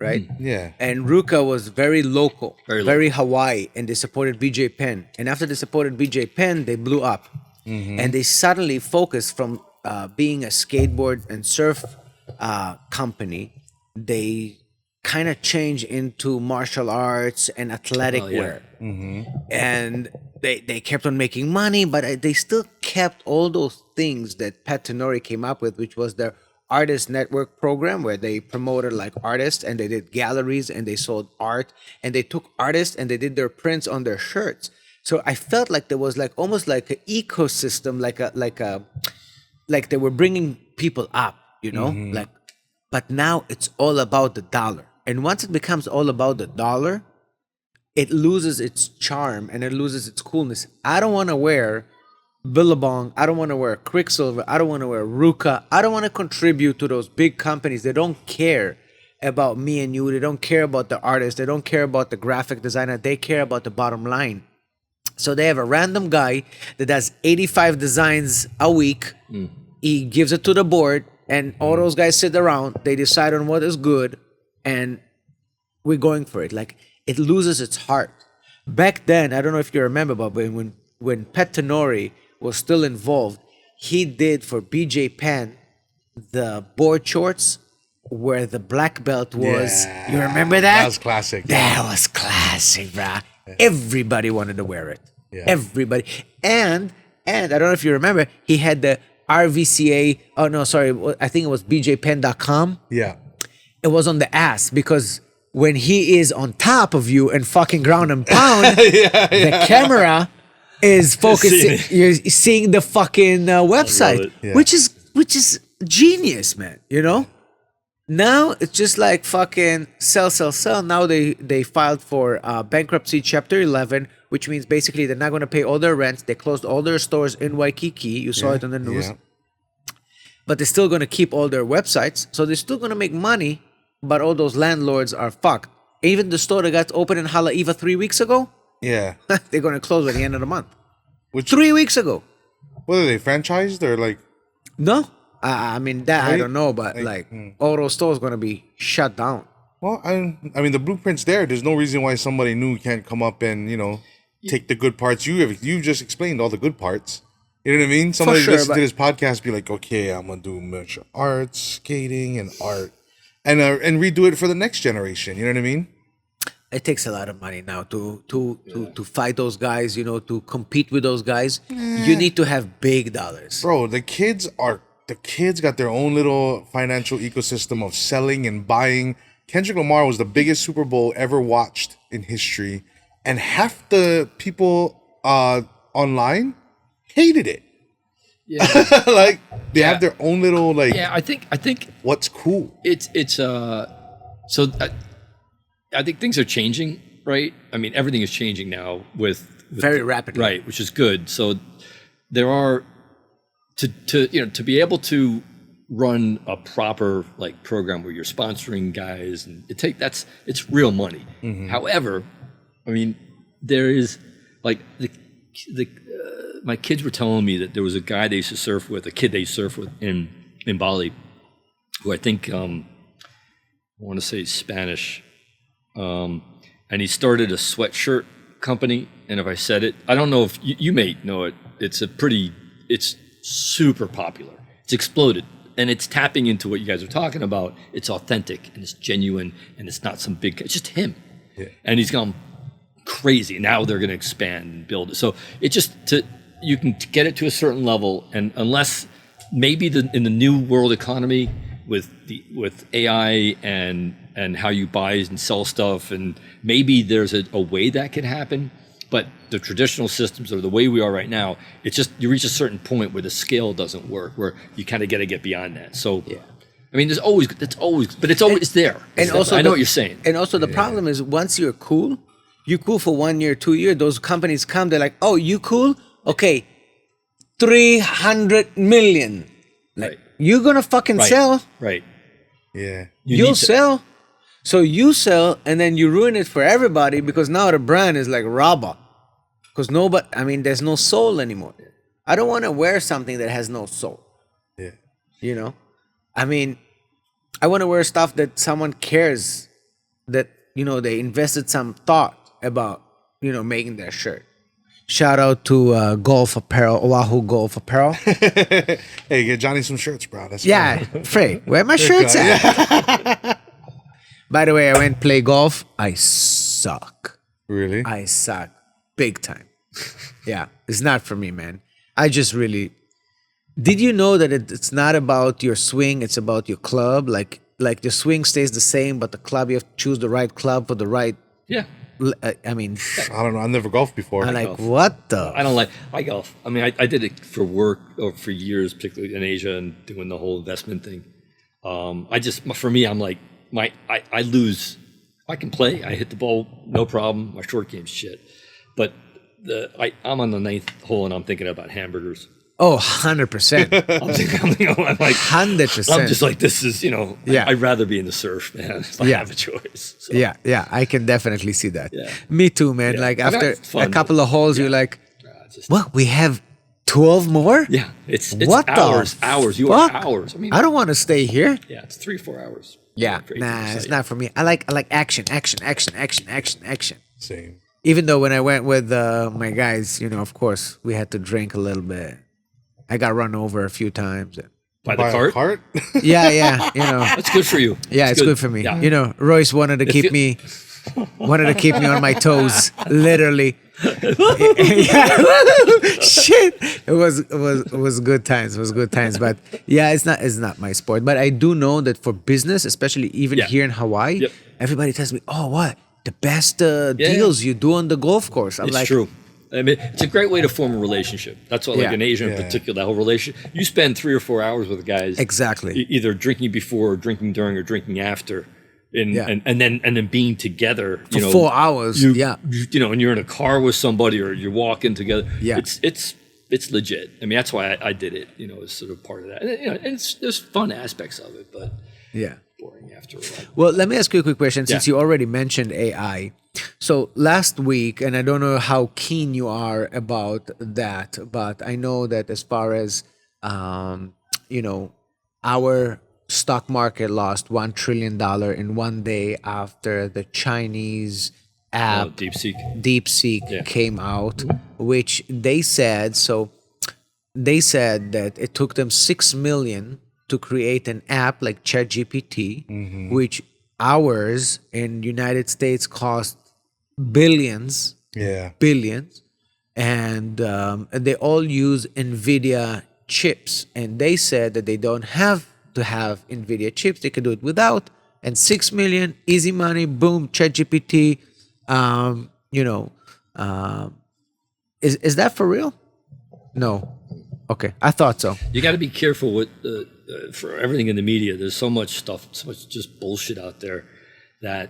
right? Yeah. And Ruka was very local, Very very Hawaii, and they supported BJ Penn. And after they supported BJ Penn, they blew up. Mm-hmm. And they suddenly focused from being a skateboard and surf company. They kind of changed into martial arts and athletic wear. Mm-hmm. And they kept on making money, but they still kept all those things that Pat Tenori came up with, which was their artist network program, where they promoted like artists and they did galleries and they sold art, and they took artists and they did their prints on their shirts. So I felt like there was like almost like an ecosystem, like they were bringing people up, Mm-hmm. But now it's all about the dollar. And once it becomes all about the dollar, it loses its charm and it loses its coolness. I don't want to wear Billabong. I don't want to wear Quicksilver. I don't want to wear Ruka. I don't want to contribute to those big companies. They don't care about me and you. They don't care about the artist. They don't care about the graphic designer. They care about the bottom line. So they have a random guy that does 85 designs a week. He gives it to the board, and all those guys sit around. They decide on what is good, and we're going for it. Like, it loses its heart. Back then, I don't know if you remember, but when Pet Tenori was still involved, he did for BJ Penn the board shorts where the black belt was. Yeah. You remember that? That was classic. That was classic, bruh. Everybody wanted to wear it. Yeah. Everybody. And I don't know if you remember, he had the RVCA. Oh, no, sorry. I think it was bjpen.com. Yeah. It was on the ass because when he is on top of you and fucking ground and pound, the camera is focusing. You're seeing the fucking website, it. which is genius, man. You know. Now it's just like fucking sell. Now they filed for bankruptcy, Chapter 11, which means basically they're not going to pay all their rents. They closed all their stores in Waikiki. You saw it on the news. Yeah. But they're still going to keep all their websites. So they're still going to make money, but all those landlords are fucked. Even the store that got open in Haleiwa 3 weeks ago, Yeah. they're going to close by the end of the month. Which 3 weeks ago. What are they, franchised or like? No. I mean, that I Right? don't know, but all those stores going to be shut down. Well, I mean, the blueprint's there. There's no reason why somebody new can't come up and take the good parts. You've just explained all the good parts. You know what I mean? Somebody sure, listen but- to this podcast, be like, okay, I'm gonna do martial arts, skating, and art, and redo it for the next generation. You know what I mean? It takes a lot of money now to fight those guys, to compete with those guys. You need to have big dollars. Bro, the kids got their own little financial ecosystem of selling and buying. Kendrick Lamar was the biggest Super Bowl ever watched in history, and half the people online hated it. Yeah. Like they have their own little like. Yeah, I think What's cool? it's so I think things are changing, right? I mean, everything is changing now with Very rapidly. right, which is good. So there are to be able to run a proper like program where you're sponsoring guys and it's real money. However, I mean, there is like my kids were telling me that there was a guy they used to surf with, a kid they surf with in Bali, who I think I want to say Spanish, and he started a sweatshirt company. And if I said it, I don't know if you may know it. It's super popular. It's exploded, and it's tapping into what you guys are talking about. It's authentic and it's genuine, and it's not some big. It's just him, and he's gone crazy. Now they're going to expand and build it. So it just you can get it to a certain level, and unless maybe in the new world economy with AI and how you buy and sell stuff, and maybe there's a way that can happen. But the traditional systems or the way we are right now, it's just you reach a certain point where the scale doesn't work, where you kind of got to get beyond that. So, I mean, it's always there. And also, I know what you're saying. And also, the problem is once you're cool for 1 year, 2 years. Those companies come, they're like, "Oh, you cool? Okay, 300 million. Like, Right. you're gonna fucking sell. Right. Yeah. You'll sell. So you sell, and then you ruin it for everybody because now the brand is like Rabba. Because there's no soul anymore. I don't want to wear something that has no soul. Yeah. I mean, I want to wear stuff that someone cares, that, they invested some thought about, making their shirt. Shout out to Golf Apparel, Oahu Golf Apparel. Hey, get Johnny some shirts, bro. That's Yeah, Frey, where my shirts at? By the way, I went play golf. I suck. Really? I suck big time. Yeah, it's not for me, man. I just really. Did you know that it's not about your swing? It's about your club. Like the swing stays the same, but the club, you have to choose the right club for the right. Yeah. I mean, I don't know. I've never golfed before. I'm like, what the? I golf. I mean, I did it for work or for years, particularly in Asia and doing the whole investment thing. For me, I'm like, I lose I can play. I hit the ball, no problem. My short game's shit. But I'm on the 9th hole and I'm thinking about hamburgers. Oh, 100%. I'm like 100%. I'm just like, this is, Yeah. I'd rather be in the surf, man. If I have a choice. So, Yeah, I can definitely see that. Yeah. Me too, man. Yeah. Like I mean, after it's fun, a couple of holes, you're like, it's just- what? We have 12 more? yeah, it's What the hours. You fuck? are hours. I mean, I don't want to stay here. yeah, it's 3-4 hours. Yeah, Crazy nah, to it's say. not for me. I like action. Same. Even though when I went with my guys, of course, we had to drink a little bit. I got run over a few times. By By the a cart. cart? Yeah, That's good for you. Yeah, it's good for me. Yeah. Royce wanted to keep you- me on my toes, literally. Shit. It was good times. It was good times. But yeah, it's not my sport. But I do know that for business, especially even Yeah. here in Hawaii, Yep. everybody tells me, "Oh, what? The best deals you do on the golf course." I'm It's like, true. I mean, it's a great way to form a relationship. That's what, like Yeah. in Asia in Yeah. particular, that whole relationship. You spend 3 or 4 hours with guys, Exactly. either drinking before, or drinking during, or drinking after, Yeah. and then being together for 4 hours. You, Yeah. and you're in a car with somebody, or you're walking together. Yeah. It's legit. I mean, that's why I did it. It's sort of part of that. And there's fun aspects of it, but Yeah. boring after a while. Well, let me ask you a quick question since Yeah. you already mentioned AI. So last week, and I don't know how keen you are about that, but I know that as far as our stock market lost $1 trillion in one day after the Chinese app DeepSeek. DeepSeek Yeah. came out, which they said that it took them 6 million to create an app like ChatGPT, which ours in United States cost billions, Yeah. and they all use NVIDIA chips. And they said that they don't have to have NVIDIA chips; they can do it without. And 6 million, easy money, boom, ChatGPT. Is that for real? No. Okay, I thought so. You got to be careful with for everything in the media. There's so much stuff, so much just bullshit out there that.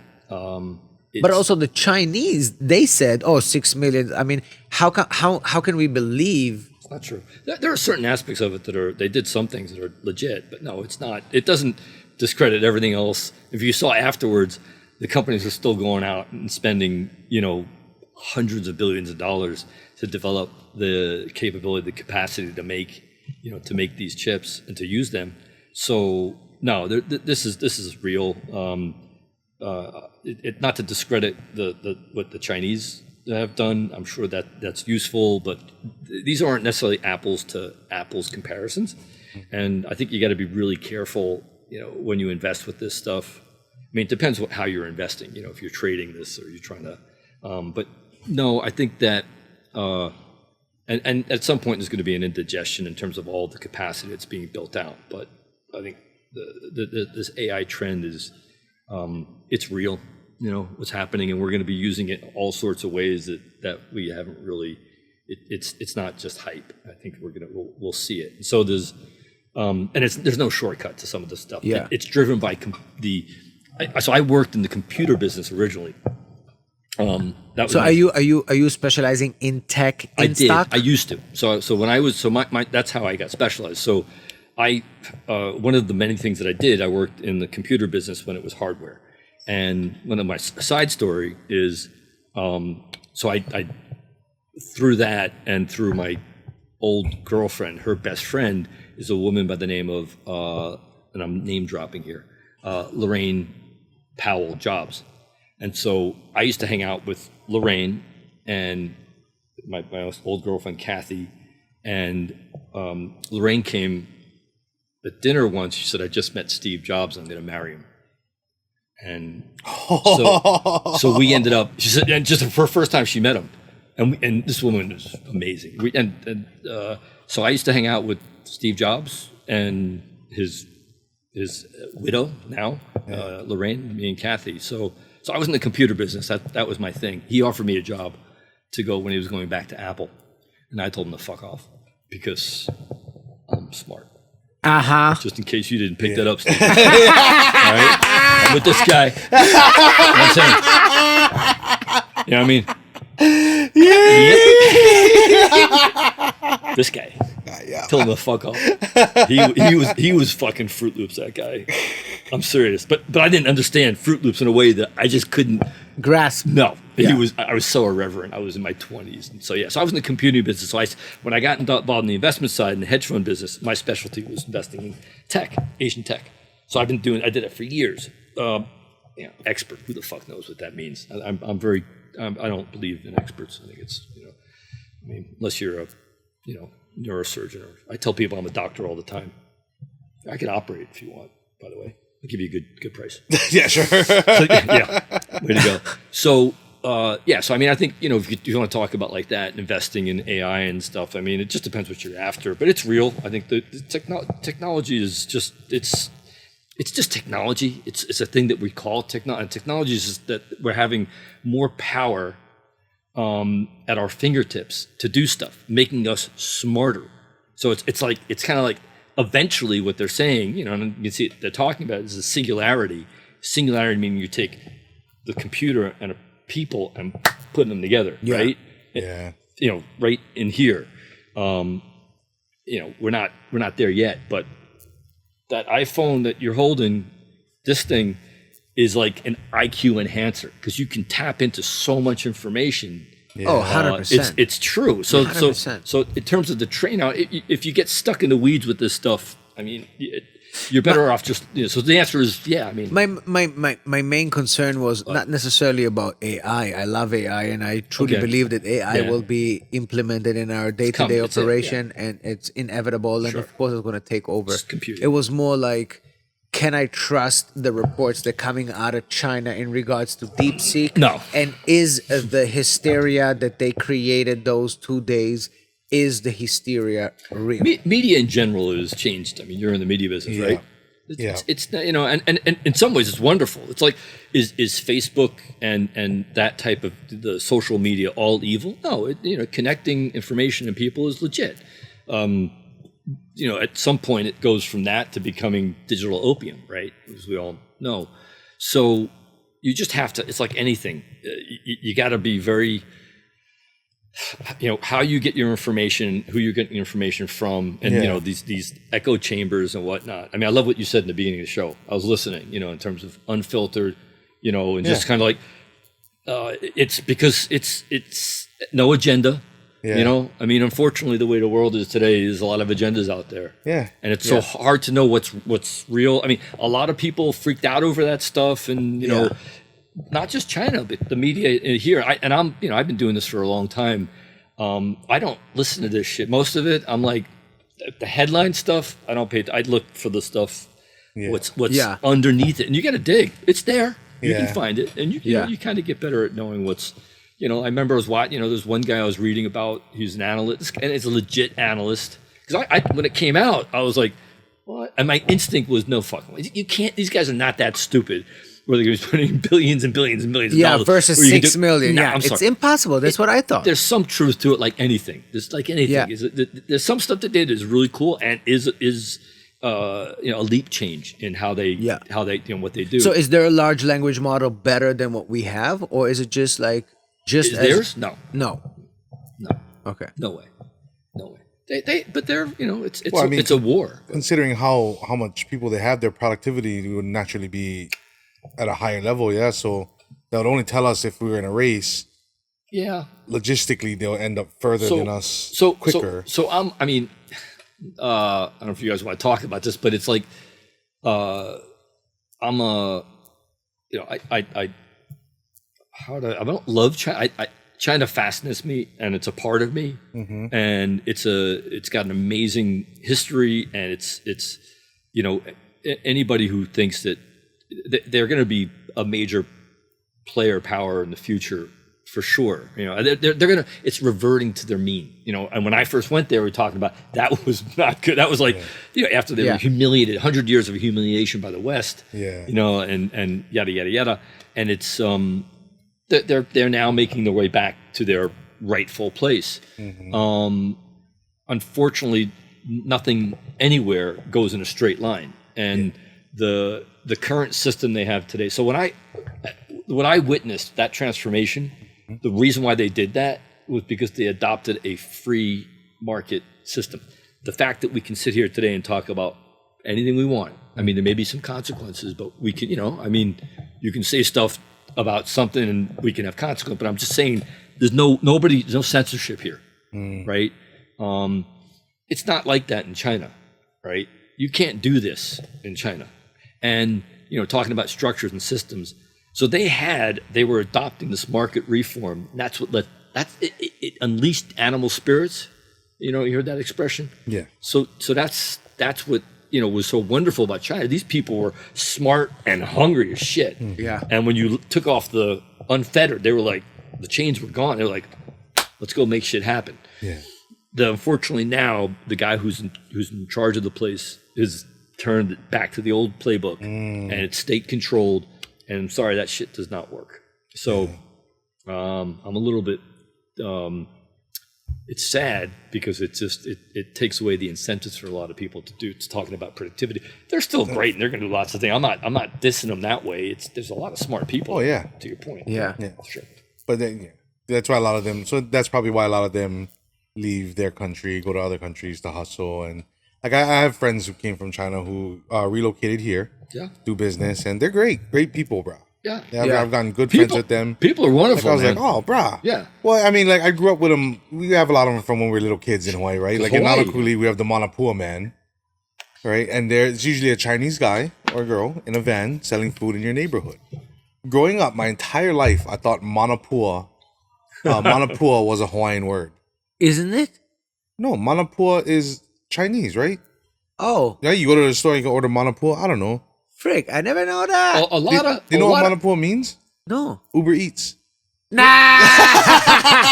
But also the Chinese, they said, "Oh, 6 million." I mean, how can we believe? It's not true. There are certain aspects of it they did some things that are legit, but no, it's not. It doesn't discredit everything else. If you saw afterwards, the companies are still going out and spending, hundreds of billions of dollars to develop the capability, the capacity to make, to make these chips and to use them. So no, this is real. Not to discredit what the Chinese have done. I'm sure that's useful, but these aren't necessarily apples to apples comparisons. And I think you got to be really careful, when you invest with this stuff. I mean, it depends how you're investing. If you're trading this or you're trying to. But no, I think that. And at some point there's going to be an indigestion in terms of all the capacity that's being built out. But I think this AI trend is. It's real, what's happening, and we're going to be using it in all sorts of ways that we haven't really. It's not just hype. I think we'll see it. So there's there's no shortcut to some of this stuff. Yeah. It's driven by so I worked in the computer business originally. That was So are you specializing in tech in stock? I used to. So when I was my that's how I got specialized. So I one of the many things that I did, I worked in the computer business when it was hardware. And one of my side story is so I through that and through my old girlfriend, her best friend is a woman by the name of and I'm name dropping here, Lorraine Powell Jobs. And so I used to hang out with Lorraine and my old girlfriend, Kathy, and Lorraine came at dinner once. She said, "I just met Steve Jobs. I'm going to marry him." And so we ended up, she said, and just for the first time she met him. And this woman is amazing. So I used to hang out with Steve Jobs and his widow now, Lorraine, me and Kathy. So I was in the computer business. That was my thing. He offered me a job to go when he was going back to Apple. And I told him to fuck off because I'm smart. Uh-huh. Just in case you didn't pick that up, Steve. All right? with this guy. You know what I'm saying? You know what I mean? Yeah. This guy. Tell him to fuck off. He was fucking Fruit Loops, that guy. I'm serious. But I didn't understand Fruit Loops in a way that I just couldn't grasp. No. Yeah. I was so irreverent. I was in my 20s. And so I was in the computing business. So when I got involved in the investment side and the hedge fund business, my specialty was investing in tech, Asian tech. So I did it for years. Expert, who the fuck knows what that means? I don't believe in experts. I think it's, unless you're a, neurosurgeon. I tell people I'm a doctor all the time. I can operate if you want, by the way. I'll give you a good price. Yeah, sure. Yeah, way to go. So, I think, if you want to talk about like that, investing in AI and stuff, it just depends what you're after, but it's real. I think the technology is just, it's just technology. It's a thing that we call technology. And technology is just that we're having more power at our fingertips to do stuff, making us smarter. So it's kind of like eventually what they're saying, and you can see it, they're talking about is a singularity. Singularity meaning you take the computer and a people and put them together, right? Yeah. Right in here. We're not there yet, but that iPhone that you're holding, this thing is like an IQ enhancer because you can tap into so much information. Yeah. Oh, 100%. It's true. So 100%. So in terms of the train now, if you get stuck in the weeds with this stuff, you're better off just. So the answer is yeah. My main concern was not necessarily about AI. I love AI, and I truly believe that AI will be implemented in our day-to-day operation, and it's inevitable. And of course, it's going to take over. It was more like, can I trust the reports that are coming out of China in regards to DeepSeek? No. And is the hysteria that they created those 2 days? Is the hysteria real? Media in general has changed. You're in the media business, right? It's and in some ways it's wonderful. It's like, is Facebook and that type of the social media all evil? No, connecting information and people is legit. At some point it goes from that to becoming digital opium, right? As we all know. So you just have to. It's like anything. You got to be very. How you get your information, who you're getting your information from, and these echo chambers and whatnot. I love what you said in the beginning of the show. I was listening, in terms of unfiltered, and just kind of like, it's because it's no agenda. Yeah. Unfortunately, the way the world is today, there's a lot of agendas out there. Yeah. And it's so hard to know what's real. A lot of people freaked out over that stuff, and not just China, but the media here. I've been doing this for a long time. I don't listen to this shit. Most of it, I'm like, the headline stuff, I don't pay. I look for the stuff, what's underneath it, and you got to dig. It's there. You can find it, and you kind of get better at knowing what's. I remember I was watching. There's one guy I was reading about. He's an analyst, and it's a legit analyst. Because when it came out, I was like, what? And my instinct was, no fucking way. You can't. These guys are not that stupid. Where they're going to be putting billions and billions and billions of dollars. Versus 6 million. It's impossible. That's what I thought. There's some truth to it, like anything. There's like anything. There's some stuff that they did is really cool and is a leap change in how they what they do. So is there a large language model better than what we have, or is it just like theirs? No. Okay. No way. But they're it's a war. Considering how much people they have, their productivity would naturally be at a higher level, so that would only tell us if we were in a race. Yeah. Logistically, they'll end up further than us quicker. I don't know if you guys want to talk about this, but it's like, I don't love China. China fascinates me, and it's a part of me, and it's got an amazing history, and it's anybody who thinks that they're going to be a major player power in the future for sure. They're going to. It's reverting to their mean. And when I first went there, we were talking about that was not good. That was like after they were humiliated, 100 years of humiliation by the West. Yeah. And yada yada yada. And it's they're now making their way back to their rightful place. Unfortunately, nothing anywhere goes in a straight line, and the current system they have today. So when I witnessed that transformation, the reason why they did that was because they adopted a free market system. The fact that we can sit here today and talk about anything we want. I mean, there may be some consequences, but we can, you can say stuff about something and we can have consequences. But I'm just saying, there's no censorship here, right? It's not like that in China, right? You can't do this in China. And, talking about structures and systems. So they were adopting this market reform. And that's what it unleashed animal spirits. You heard that expression? Yeah. So that's what, was so wonderful about China. These people were smart and hungry as shit. Yeah. And when you took off the unfettered, they were like, the chains were gone. They were like, let's go make shit happen. Yeah. Unfortunately now, the guy who's in charge of the place is turned it back to the old playbook, and it's state controlled. And I'm sorry, that shit does not work. So I'm a little bit. It's sad because it takes away the incentives for a lot of people to do. It's talking about productivity. They're still great and they're going to do lots of things. I'm not dissing them that way. There's a lot of smart people. Oh yeah. To your point. Yeah. Sure. But then, that's why a lot of them. So that's probably why a lot of them leave their country, go to other countries to hustle. And like I have friends who came from China who relocated here, do business, and they're great people, bro. Yeah. I've gotten good friends with them. People are wonderful. I was man. like, oh, brah. Yeah. Well, I mean, like I grew up with them. We have a lot of them from when we were little kids in Hawaii, right? Like Hawaii. in Nanakuli, we have the Manapua man, right? And there's usually a Chinese guy or girl in a van selling food in your neighborhood. Growing up, my entire life, I thought Manapua was a Hawaiian word. Isn't it? No, Manapua is Chinese, right? Oh, Yeah, you go to the store, you can order Manapua. I don't know. frick! I never know that. A lot of. Do you know what Manapua means? No. Uber Eats. Nah,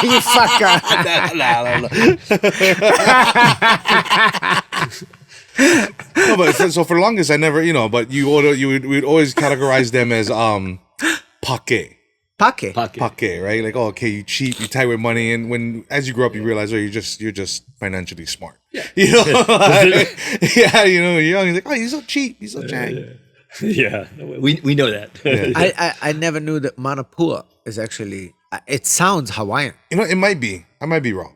you fucker. No, but so for the longest, I never, but we'd always categorize them as pake. Pake. Pake, right? Like, oh, okay, you cheat, you tie with money, and as you grow up, you realize, you're just financially smart. Yeah. Yeah, you're young. He's like, oh, you're so cheap, you're so chang. Yeah, we know that. Yeah. I never knew that Manapua is actually. It sounds Hawaiian. It might be. I might be wrong.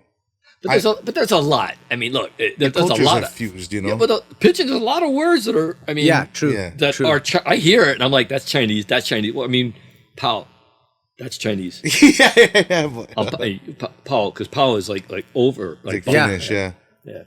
But there's a lot. I mean, look, there's a Cultures lot are of fused, Yeah, but the pidgin, there's a lot of words that are. I mean, Yeah, true. Yeah. That true. are. I hear it and I'm like, that's Chinese. That's Chinese. Well, I mean, Pao, that's Chinese. yeah. Pao, because Pao is like over, like Finish, yeah.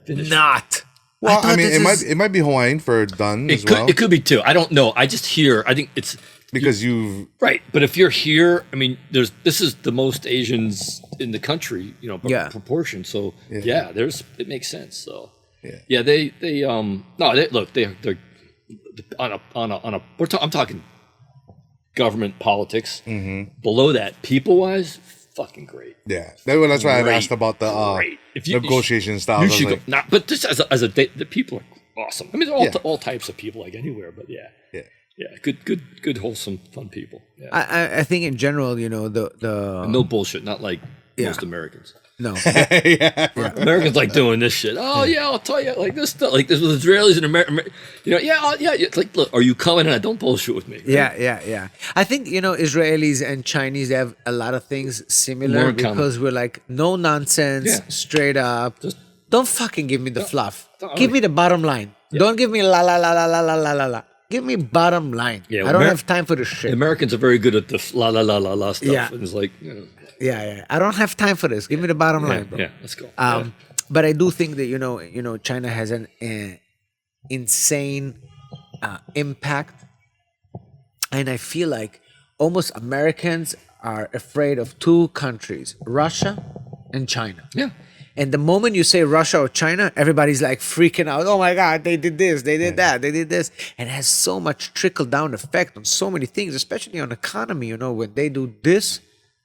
Finnish. Not. Well, thought I mean, this it might be Hawaiian for done as It could well. it could be too. I don't know. I just hear. I think it's Because you've right. But if you're here, I mean, this is the most Asians in the country, Yeah. proportion. So Yeah. it makes sense. So Yeah. they look, they're I'm talking government politics. Mm-hmm. Below that, people wise, fucking great. yeah. That's why I Great. asked about the Great. If you- negotiation styles. You I was should like, go. But just as a the people are awesome. I mean, they're all types of people, like anywhere. But yeah. good, wholesome, fun people. Yeah. I think in general, the No bullshit. Not like most Americans. no. yeah. Americans like doing this shit. Oh yeah, I'll tell you like this stuff, like this with Israelis and America. It's like, look, are you coming? And don't bullshit with me. Yeah. I think Israelis and Chinese have a lot of things similar More in common. because we're like no nonsense, Yeah. straight up. Just- Don't fucking give me the fluff. don't- Give me the bottom line. Don't give me la la la la la la la la la. Give me bottom line. Yeah, I don't have time for this shit. Americans are very good at the la la la la la stuff. Yeah. And it's like, Yeah. I don't have time for this. Give me the bottom line, bro. yeah, let's go. But I do think that China has an insane impact, and I feel like almost Americans are afraid of two countries, Russia and China. Yeah. And the moment you say Russia or China, everybody's like freaking out. Oh my God, they did this, they did that, they did this. And it has so much trickle down effect on so many things, especially on economy. When they do this,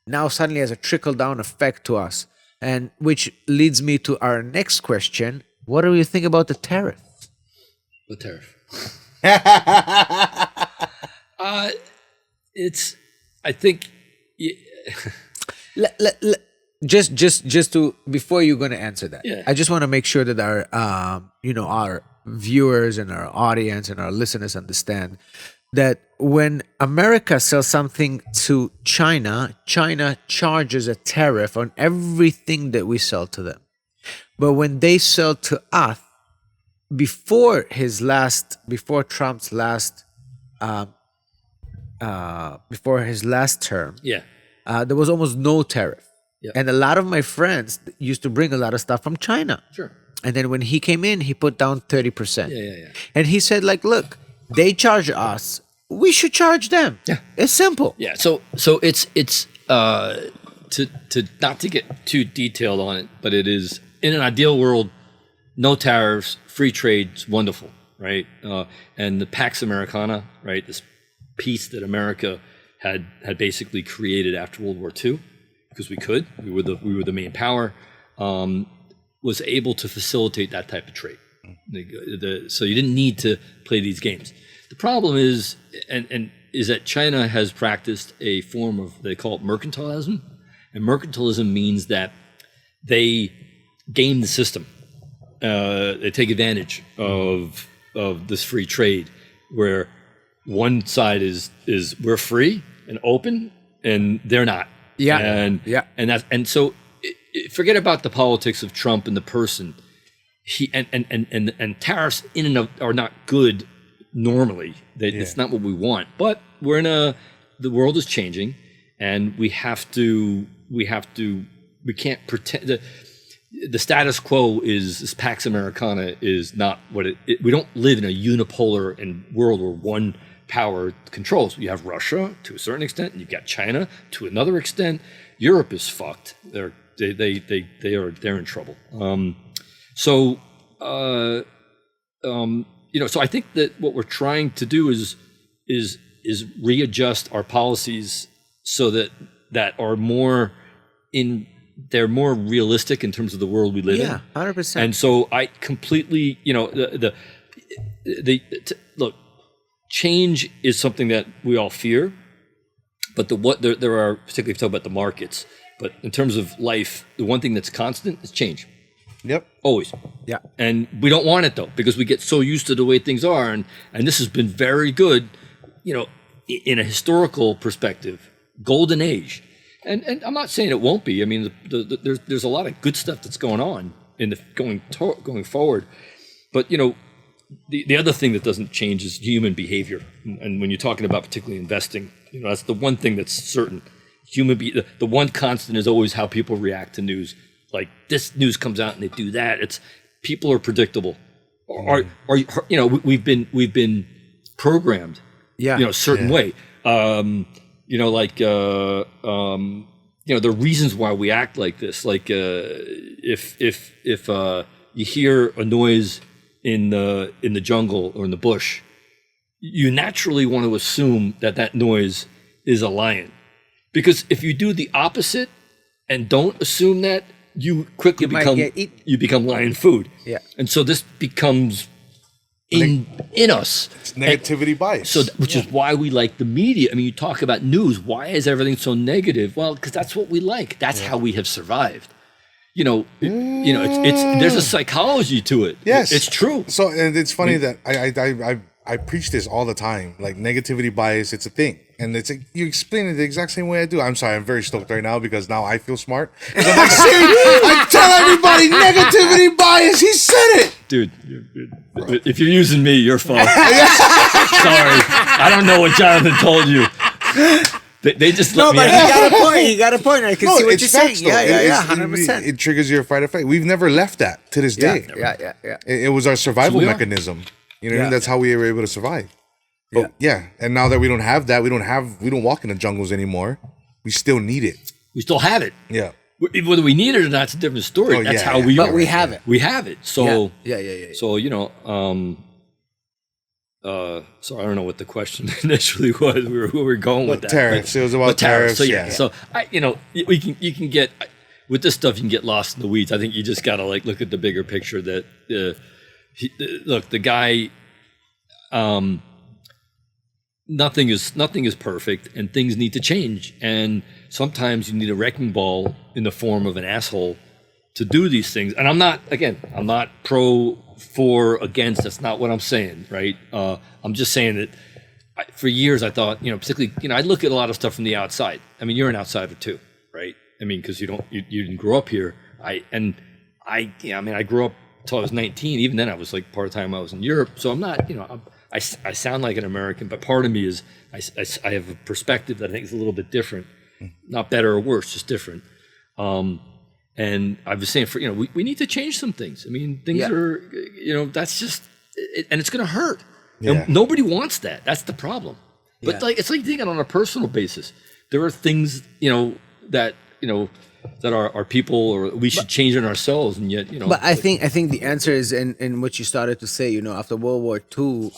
now suddenly has a trickle down effect to us. And which leads me to our next question. What do you think about the tariff? The tariff. I think. Just to before you're going to answer that, Yeah. I just want to make sure that our viewers and our audience and our listeners understand that when America sells something to China, China charges a tariff on everything that we sell to them. But when they sell to us, before Trump's last term, there was almost no tariff. Yeah. And a lot of my friends used to bring a lot of stuff from China. Sure. And then when he came in, he put down 30%. Yeah. And he said, like, look, they charge us, we should charge them. Yeah. It's simple. Yeah. So it's to not to get too detailed on it, but it is, in an ideal world, no tariffs, free trade's wonderful, right? And the Pax Americana, right? This peace that America had basically created after World War II, because we were the main power, was able to facilitate that type of trade. So you didn't need to play these games. The problem is, is that China has practiced a form of, they call it mercantilism, and mercantilism means that they game the system. They take advantage of this free trade, where one side is we're free and open, and they're not. And so forget about the politics of Trump and the person. And tariffs in and of are not good normally. It's not what we want. But the world is changing, and we can't pretend. The status quo is Pax Americana is not what we don't live in a unipolar world where one power controls. You have Russia to a certain extent, and you've got China to another extent. Europe is fucked. They're in trouble. So I think that what we're trying to do is readjust our policies so that are more they're more realistic in terms of the world we live in. Yeah, 100%. And so I completely, look, change is something that we all fear, but there are, particularly if you talk about the markets, but in terms of life, the one thing that's constant is change. Yep. Always. Yeah. And we don't want it though, because we get so used to the way things are, and this has been very good, in a historical perspective, golden age. And I'm not saying it won't be. I mean, there's a lot of good stuff that's going on going forward. But the other thing that doesn't change is human behavior. And when you're talking about particularly investing, that's the one thing that's certain. The one constant is always how people react to news. Like this news comes out and they do that. People are predictable. We've been programmed. A certain way. The reasons why we act like this, like if you hear a noise in the jungle or in the bush, you naturally want to assume that noise is a lion, because if you do the opposite and don't assume that, you quickly become lion food. Yeah, and so this becomes in us. It's negativity bias. So, which is why we like the media. I mean, you talk about news. Why is everything so negative? Well, because that's what we like. That's how we have survived. There's a psychology to it. Yes, it's true. So, and it's funny that I preach this all the time. Like negativity bias, it's a thing, and you explain it the exact same way I do. I'm sorry, I'm very stoked right now because now I feel smart. I'm like, see, I tell everybody negativity bias. He said it. Dude, if you're using me, you're fault. Sorry, I don't know what Jonathan told you. They just let me. No, but he got a point. I can see what you're saying. Yeah, 100%. It triggers your fight or flight. We've never left that to this day. Yeah. It was our survival mechanism. You know what I mean? That's how we were able to survive. But and now that we don't have that, we don't walk in the jungles anymore. We still need it. We still have it. Yeah. Whether we need it or not, it's a different story. That's how we are. But we have it. We have it. So yeah. So so I don't know what the question initially was. We were going with that. Tariffs. It was about tariffs. So So you can get with this stuff. You can get lost in the weeds. I think you just gotta look at the bigger picture. That the guy. Nothing is perfect, and things need to change. And sometimes you need a wrecking ball in the form of an asshole to do these things. And I'm not pro for, against, that's not what I'm saying, right? I'm just saying that for years I thought, particularly, I look at a lot of stuff from the outside. I mean, you're an outsider too, right? I mean, because you didn't grow up here. I grew up until I was 19. Even then, I was like part of the time I was in Europe. So I'm not, I sound like an American, but part of me is I have a perspective that I think is a little bit different, not better or worse, just different. And I was saying, we need to change some things. I mean, things are, that's just, and it's going to hurt. Yeah. And nobody wants that. That's the problem. But it's like thinking on a personal basis. There are things, that are people, or we should change in ourselves, and yet, But I think the answer is in what you started to say. After World War II,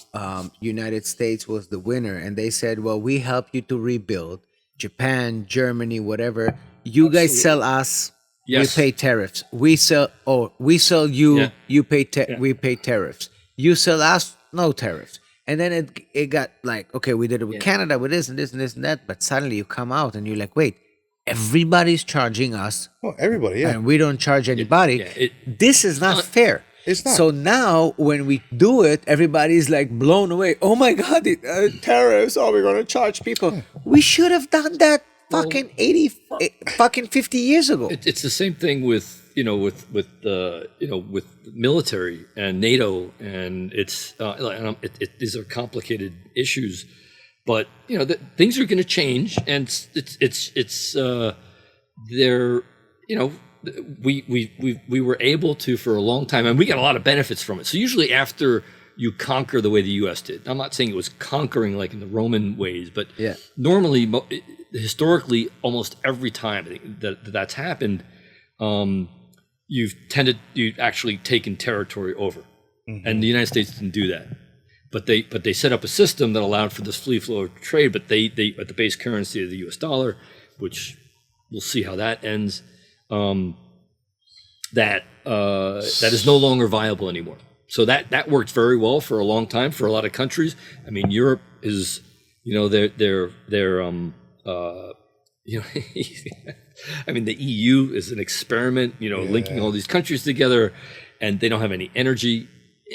United States was the winner, and they said, "Well, we help you to rebuild." Japan, Germany, whatever. You guys sell us, Yes. we pay tariffs. We sell you, you pay we pay tariffs. You sell us, no tariffs. And then it got like, okay, we did it with Canada, with this and this and this and that. But suddenly you come out and you're like, wait, everybody's charging us. Oh, everybody, And we don't charge anybody. This is not fair. It's not. So now when we do it, everybody's like blown away. Oh my God, tariffs. Oh, we're going to charge people. We should have done that fucking 50 years ago. It's the same thing with with military and NATO, and these are complicated issues, but things are going to change, and we were able to for a long time, and we got a lot of benefits from it. So usually after you conquer the way the U.S. did, I'm not saying it was conquering like in the Roman ways, but normally, historically, almost every time that's happened, you've actually taken territory over, and the United States didn't do that. But they set up a system that allowed for this free flow of trade. But they at the base currency of the U.S. dollar, which we'll see how that ends. That is no longer viable anymore. So that worked very well for a long time for a lot of countries. I mean, Europe is, they're I mean, the EU is an experiment, linking all these countries together, and they don't have any energy.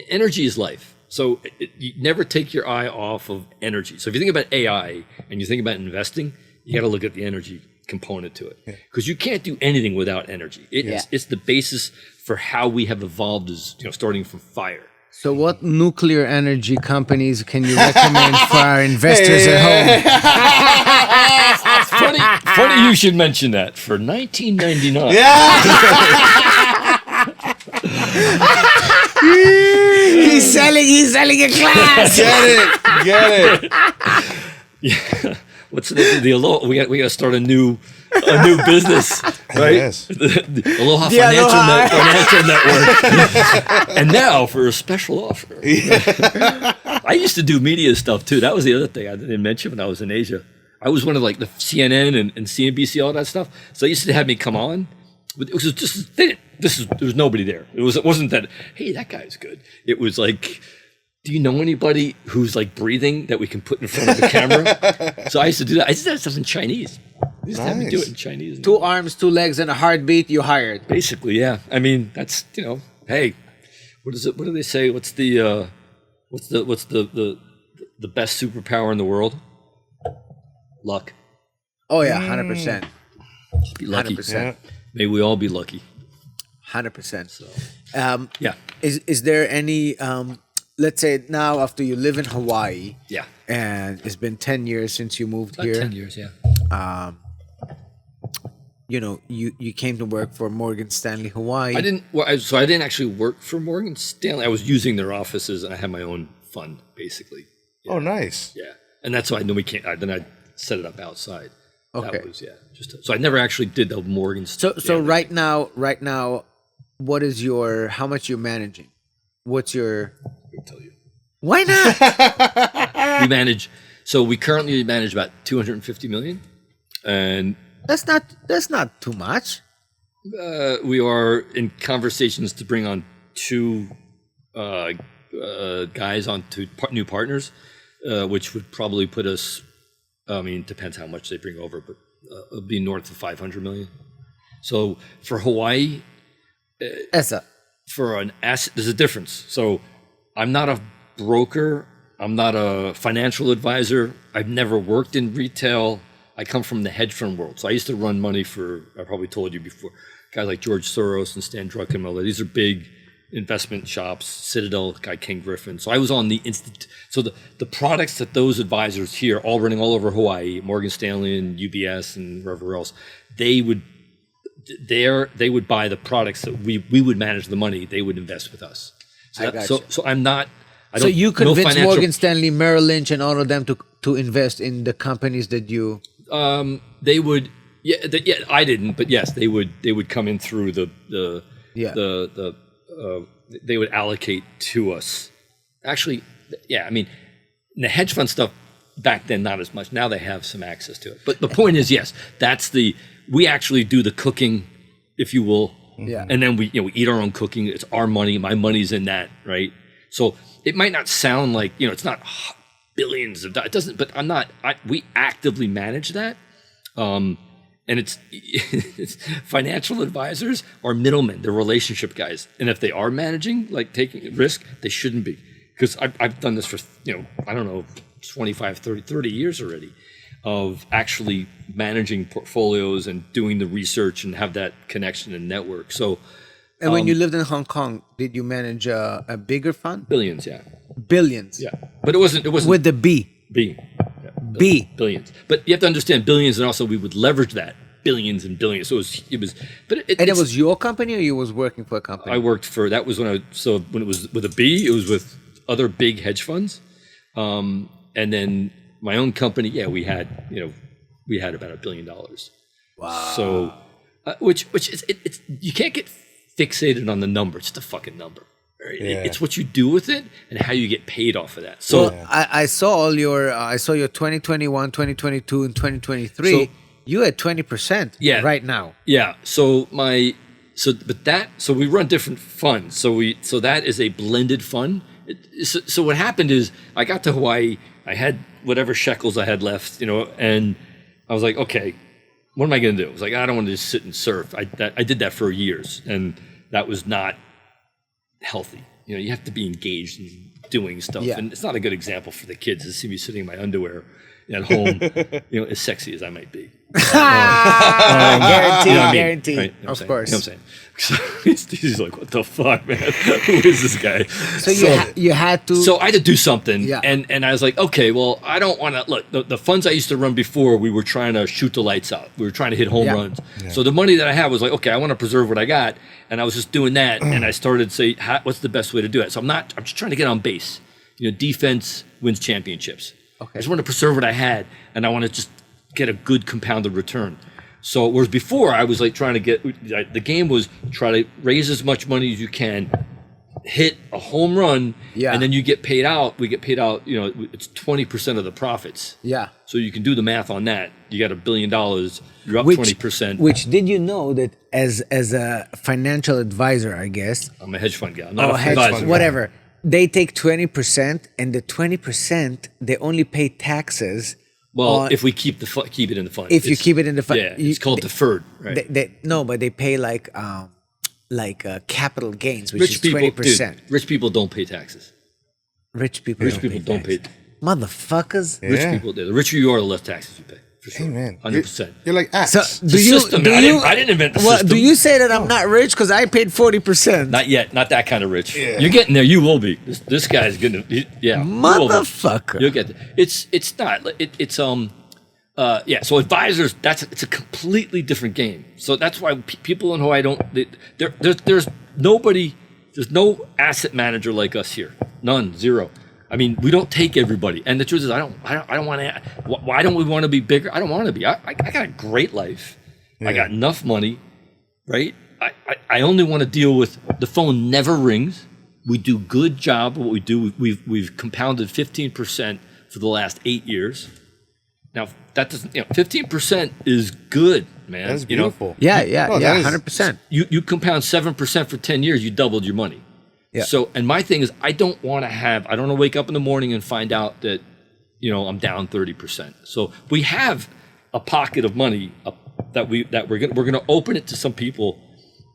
Energy is life. So you never take your eye off of energy. So if you think about AI and you think about investing, you got to look at the energy component to it, because you can't do anything without energy. It's the basis for how we have evolved, as starting from fire. So what nuclear energy companies can you recommend for our investors at home? Funny you should mention that. For $19.99. He's selling a class. Get it. Yeah. What's the Aloha? We got to start a new business, right? Yes. The Aloha Financial Network. And now for a special offer. I used to do media stuff too. That was the other thing I didn't mention when I was in Asia. I was one of like the CNN and CNBC, all that stuff. So they used to have me come on. It was just there was nobody there. It wasn't that, hey, that guy's good. It was like, do you know anybody who's like breathing that we can put in front of the camera? So I used to do that. I used to do that stuff in Chinese. They used to have me do it in Chinese. 2 arms, 2 legs, and a heartbeat. You hired. Basically, yeah. I mean, that's hey, what is it? What do they say? What's the best superpower in the world? Luck. Oh yeah, 100%. Be lucky. 100%. May we all be lucky. 100%. So, yeah. Is there any? Let's say now after you live in Hawaii. Yeah. And it's been 10 years since you moved About here. 10 years, yeah. You came to work for Morgan Stanley Hawaii. I didn't actually work for Morgan Stanley. I was using their offices, and I had my own fund, basically. Yeah. Oh, nice. Yeah, and that's why then I set it up outside. Okay. That was so I never actually did the Morgan Stanley. So right now, what is how much you're managing? What's your? I'll tell you. Why not? We currently manage about 250 million, and That's not too much. we are in conversations to bring on 2 guys onto new partners, which would probably put us. I mean, depends how much they bring over, but it'll be north of 500 million. So for Hawaii, Esa, for an asset, there's a difference. So I'm not a broker. I'm not a financial advisor. I've never worked in retail. I come from the hedge fund world. So I used to run money for, I probably told you before, guys like George Soros and Stan Druckenmiller. These are big investment shops, Citadel, guy King Griffin. So I was on the so the products that those advisors here, all running all over Hawaii, Morgan Stanley and UBS and wherever else, they would buy the products that we would manage the money. They would invest with us. So I'm not. So you convinced Morgan Stanley, Merrill Lynch, and all of them to invest in the companies that you. They would. Yeah. I didn't, but yes, they would come in through they would allocate to us. Actually, yeah. I mean, the hedge fund stuff back then not as much. Now they have some access to it. But the point is, yes, we actually do the cooking, if you will. Yeah. And then we eat our own cooking. It's our money. My money's in that, right? So it might not sound like, it's not billions of dollars. It doesn't, but we actively manage that. And it's financial advisors are middlemen. They're relationship guys. And if they are managing, like taking risk, they shouldn't be. Because I've done this for, I don't know, 25, 30 years already of actually managing portfolios and doing the research and have that connection and network. So, and when you lived in Hong Kong, did you manage a bigger fund? Billions, yeah. Billions. Yeah, but it wasn't with the B. B. Yeah. B. Billions. But you have to understand billions, and also we would leverage that billions and billions. So it was. But it was your company, or you was working for a company? I worked for. That was when when it was with a B, it was with other big hedge funds, and then my own company. Yeah, we had about $1 billion. Wow. So, which is it's you can't get fixated on the number. It's just a fucking number. Right? Yeah. It's what you do with it and how you get paid off of that. So I saw I saw your 2021, 2022, and 2023. So, you had 20% right now. Yeah. So we run different funds. So that is a blended fund. So what happened is I got to Hawaii. I had whatever shekels I had left, and I was like, okay, what am I going to do? I was like, I don't want to just sit and surf. I did that for years, and that was not healthy. You have to be engaged in doing stuff, and it's not a good example for the kids to see me sitting in my underwear at home, as sexy as I might be. Guaranteed. Right? Of course. You know what I'm saying? So he's like, what the fuck, man? Who is this guy? So you had to. So I had to do something, yeah. And I was like, okay, well, I don't want to look. The funds I used to run before, we were trying to shoot the lights out. We were trying to hit home runs. Yeah. So the money that I had was like, okay, I want to preserve what I got, and I was just doing that. And I started to say, what's the best way to do it? So I'm just trying to get on base. Defense wins championships. Okay. I just want to preserve what I had, and I want to just get a good compounded return. So whereas before I was like trying to the game was try to raise as much money as you can, hit a home run, and then you get paid out. We get paid out, it's 20% of the profits. Yeah. So you can do the math on that. You got $1 billion, you're up 20%. Which did you know that as a financial advisor, I guess. I'm a hedge fund guy. I'm not a hedge advisor. Fund, whatever. They take 20%, and the 20% they only pay taxes. Well, if we keep it in the fund. If you keep it in the fund, it's called deferred, right? But they pay like capital gains, which is 20%. Rich people don't pay taxes. Rich people don't pay. Motherfuckers. Yeah. Rich people do. The richer you are, the less taxes you pay. For sure. Amen. 100%. You're like apps. So I didn't invent the system. Do you say that I'm not rich because I paid 40%? Not yet. Not that kind of rich. Yeah. You're getting there. You will be. This guy's gonna. Motherfucker. You'll get there. It's not. So advisors. It's a completely different game. So that's why people in Hawaii don't. There's nobody. There's no asset manager like us here. None. Zero. I mean, we don't take everybody, and the truth is, I don't want to. Why don't we want to be bigger? I don't want to be. I got a great life. Yeah. I got enough money, right? I only want to deal with the phone never rings. We do good job of what we do. We've compounded 15% for the last 8 years. Now that doesn't 15% is good, man. That's beautiful. Yeah, 100%. You compound 7% for 10 years, you doubled your money. Yeah. So, and my thing is, I don't want to wake up in the morning and find out that, I'm down 30%. So we have a pocket of money that we're going to open it to some people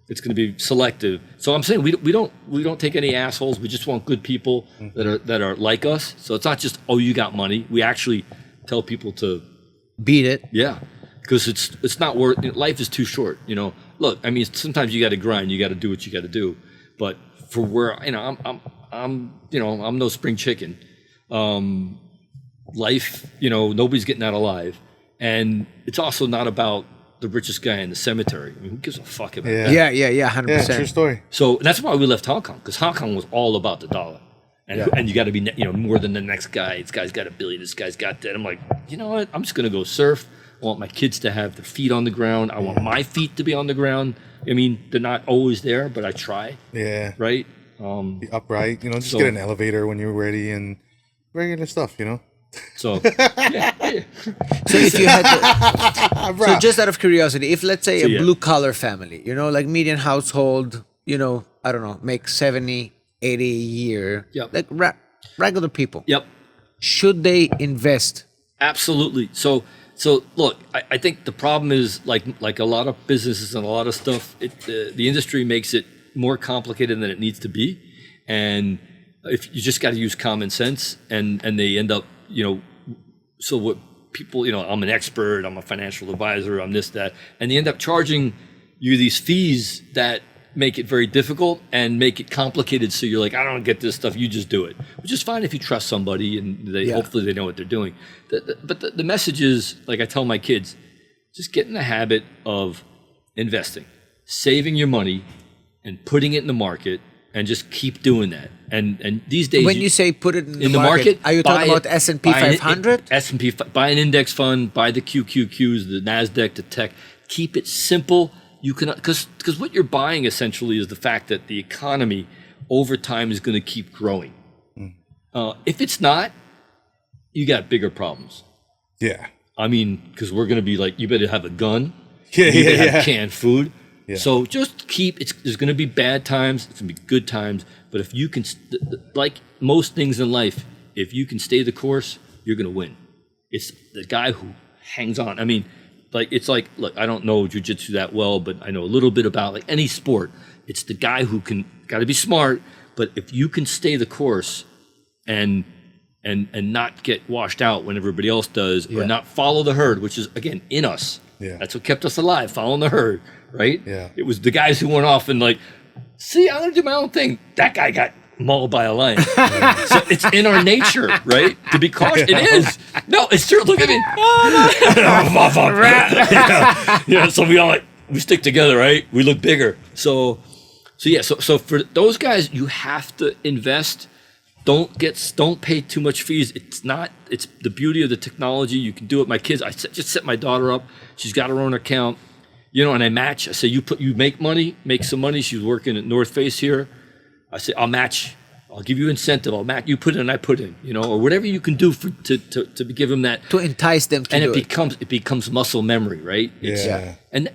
It's going to be selective. So I'm saying we don't take any assholes. We just want good people that are like us. So it's not just, oh, you got money. We actually tell people to Beat it. yeah, because it's not worth. Life is too short. Look, I mean, sometimes you got to grind. You got to do what you got to do. But for where I'm no spring chicken. Life, nobody's getting out alive, and it's also not about the richest guy in the cemetery. I mean, who gives a fuck about that? Yeah, 100%. Yeah, true story. So and that's why we left Hong Kong, because Hong Kong was all about the dollar, and you got to be more than the next guy. This guy's got $1 billion. This guy's got that. I'm like, you know what? I'm just gonna go surf. I want my kids to have their feet on the ground. I want my feet to be on the ground. I mean, they're not always there, but I try. Yeah. Right. Be upright. Just get an elevator when you're ready and regular stuff. So yeah. So if you had to, so just out of curiosity, if let's say a yeah. blue collar family, like median household, I don't know, make 70, 80 a year, Yep. like regular people, Yep. should they invest? Absolutely. So look, I think the problem is like a lot of businesses and a lot of stuff, the industry makes it more complicated than it needs to be, and if you just got to use common sense, and they end up, so what people, I'm an expert, I'm a financial advisor, I'm this, that, and they end up charging you these fees that make it very difficult and make it complicated. So you're like, I don't get this stuff, you just do it, which is fine if you trust somebody and hopefully they know what they're doing. But the message is, like I tell my kids, just get in the habit of investing, saving your money and putting it in the market, and just keep doing that. And these days, When you say put it in the market, are you talking about S&P 500? S&P, buy an index fund, buy the QQQs, the NASDAQ, the tech. Keep it simple. You can, because what you're buying essentially is the fact that the economy over time is going to keep growing. If it's not, you got bigger problems. Yeah. I mean, because we're going to be like, you better have a gun. Yeah, you better yeah, have canned food. Yeah. So just there's going to be bad times. It's going to be good times. But if you can, like most things in life, if you can stay the course, you're going to win. It's the guy who hangs on. I mean, look, I don't know jiu-jitsu that well, but I know a little bit about like any sport. It's the guy who got to be smart, but if you can stay the course and not get washed out when everybody else does, or not follow the herd, which is again in us. Yeah. That's what kept us alive, following the herd, right? Yeah. It was the guys who went off and like, see, I'm gonna do my own thing. That guy got mauled by a lion. So it's in our nature, right? To be cautious. It is. No, it's true. Look at me. So we stick together, right? We look bigger. So for those guys, you have to invest. Don't pay too much fees. It's the beauty of the technology. You can do it. My kids, I just set my daughter up. She's got her own account, and I match. I say, you make some money. She's working at North Face here. I say, I'll match. I'll give you incentive. I'll match. You put in, I put in, or whatever you can do to give them that. To entice them to and do it becomes muscle memory, right? And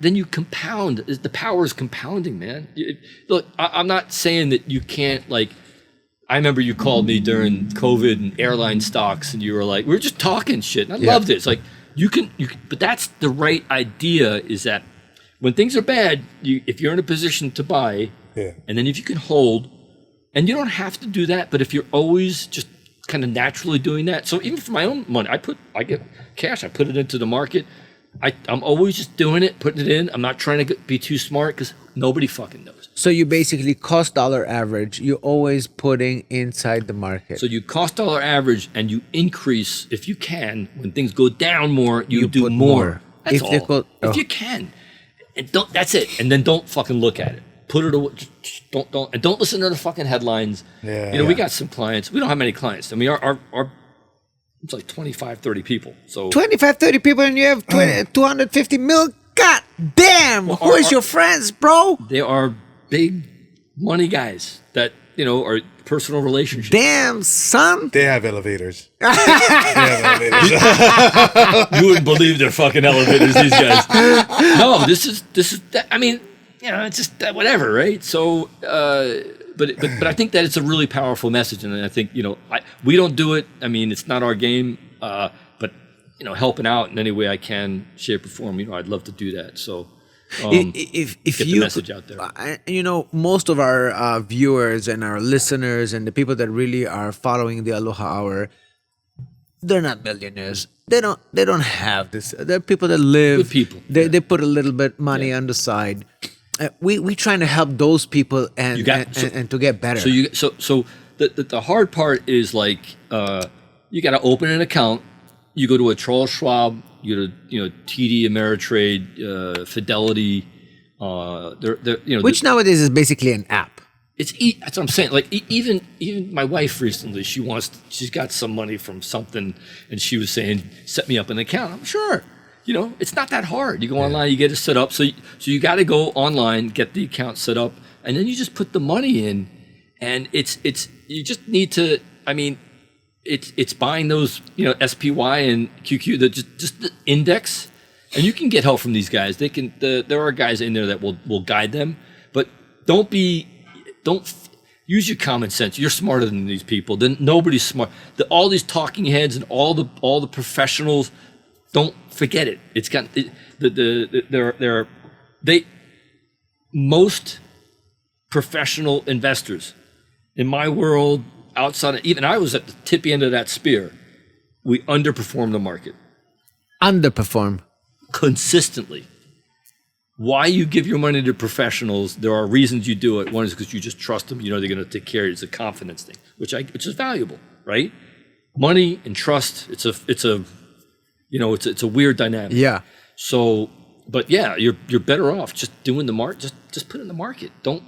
then you compound. The power is compounding, man. Look, I'm not saying that you can't I remember you called me during COVID and airline stocks, and you were like, we were just talking shit, and I loved it. It's like you can, but that's the right idea. Is that when things are bad, if you're in a position to buy, and then if you can hold, and you don't have to do that, but if you're always just kind of naturally doing that. So even for my own money, I get cash, I put it into the market. I'm always just doing it, putting it in. I'm not trying to be too smart because nobody fucking knows. So you basically cost dollar average. You're always putting inside the market. So you cost dollar average and you increase, if you can, when things go down more, you do put more. That's if all. If you can. And that's it. And then don't fucking look at it. Put it away. Don't listen to the fucking headlines. We got some clients. We don't have many clients. I mean, our it's like 25, 30 people. So 25, 30 people and you have 250 mil? God damn! Who is your friends, bro? They are big money guys that, are personal relationships. Damn, son. They have elevators. You wouldn't believe their fucking elevators, these guys. No, this is I mean, it's just whatever, right? So, but I think that it's a really powerful message, and I think we don't do it. I mean, it's not our game, but helping out in any way I can, shape or form, I'd love to do that. So If get you the message out there. you know, most of our viewers and our listeners and the people that really are following the Aloha Hour, they're not millionaires. They don't have this. They're people that live. Good people. They put a little bit money on the side. We trying to help those people and to get better. So the hard part is like you got to open an account. You go to a Charles Schwab, you go to TD Ameritrade, Fidelity. Which nowadays is basically an app. That's what I'm saying. Like even my wife recently, she's got some money from something, and she was saying, "Set me up an account." I'm sure. It's not that hard. You go online, you get it set up. So you got to go online, get the account set up, and then you just put the money in, and it's you just need to. I mean, it's buying those SPY and QQ, just the index, and you can get help from these guys. There are guys in there that will guide them, but don't use your common sense. You're smarter than these people. Then nobody's smart. All these talking heads and all the professionals. Don't forget it. It's got most professional investors in my world, outside of, even I was at the tippy end of that spear. We underperform the market. Underperform consistently. Why you give your money to professionals? There are reasons you do it. One is because you just trust them. They're going to take care of you. It's a confidence thing, which is valuable, right? Money and trust. It's a weird dynamic. Yeah. So, but yeah, you're better off just doing the market. Just put it in the market. Don't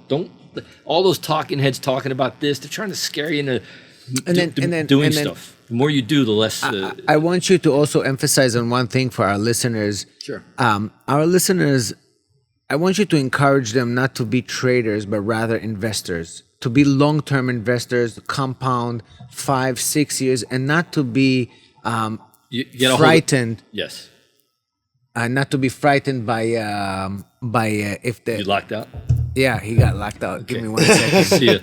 all those talking heads talking about this. They're trying to scare you into doing stuff. The more you do, the less. I want you to also emphasize on one thing for our listeners. Sure. Our listeners, I want you to encourage them not to be traders, but rather investors. To be long-term investors, compound 5-6 years, and not to be frightened. Yes. Not to be frightened by if the. You locked out? Yeah, he got locked out. Okay. Give me 1 second. See ya.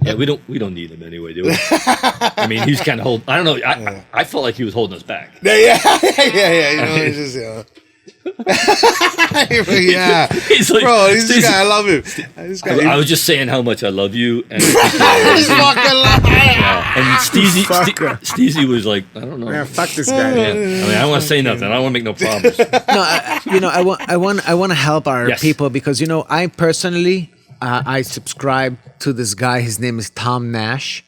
Yeah, we don't need him anyway, do we? I mean, he's kind of holding. I don't know. I felt like he was holding us back. Yeah. It's just, yeah. He's like, bro, this guy, I love him. I was just saying how much I love you, and He's fucking lying. and Steezy was like, I don't know. Man, fuck this guy. Yeah. I mean, I don't want to say nothing. I don't want to make no promise. No, I want to help our people because I personally I subscribe to this guy. His name is Tom Nash.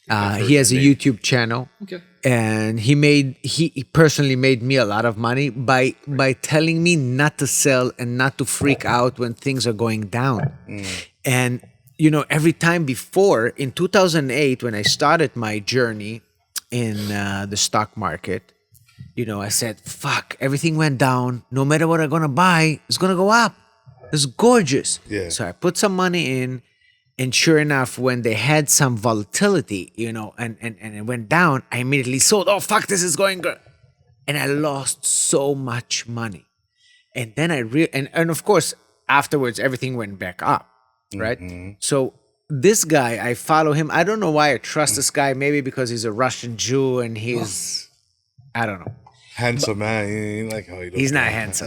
He has a YouTube channel. Okay. And he personally made me a lot of money by telling me not to sell and not to freak out when things are going down. And every time before in 2008 when I started my journey in the stock market, I said, fuck, everything went down. No matter what I'm gonna buy, it's gonna go up. It's gorgeous. Yeah. So I put some money in. And sure enough, when they had some volatility, and it went down, I immediately sold. Oh, fuck, this is going good. And I lost so much money. And then and of course, afterwards, everything went back up, right? Mm-hmm. So this guy, I follow him. I don't know why I trust this guy. Maybe because he's a Russian Jew and he's, I don't know. Handsome man. You like how he looks. He's not handsome.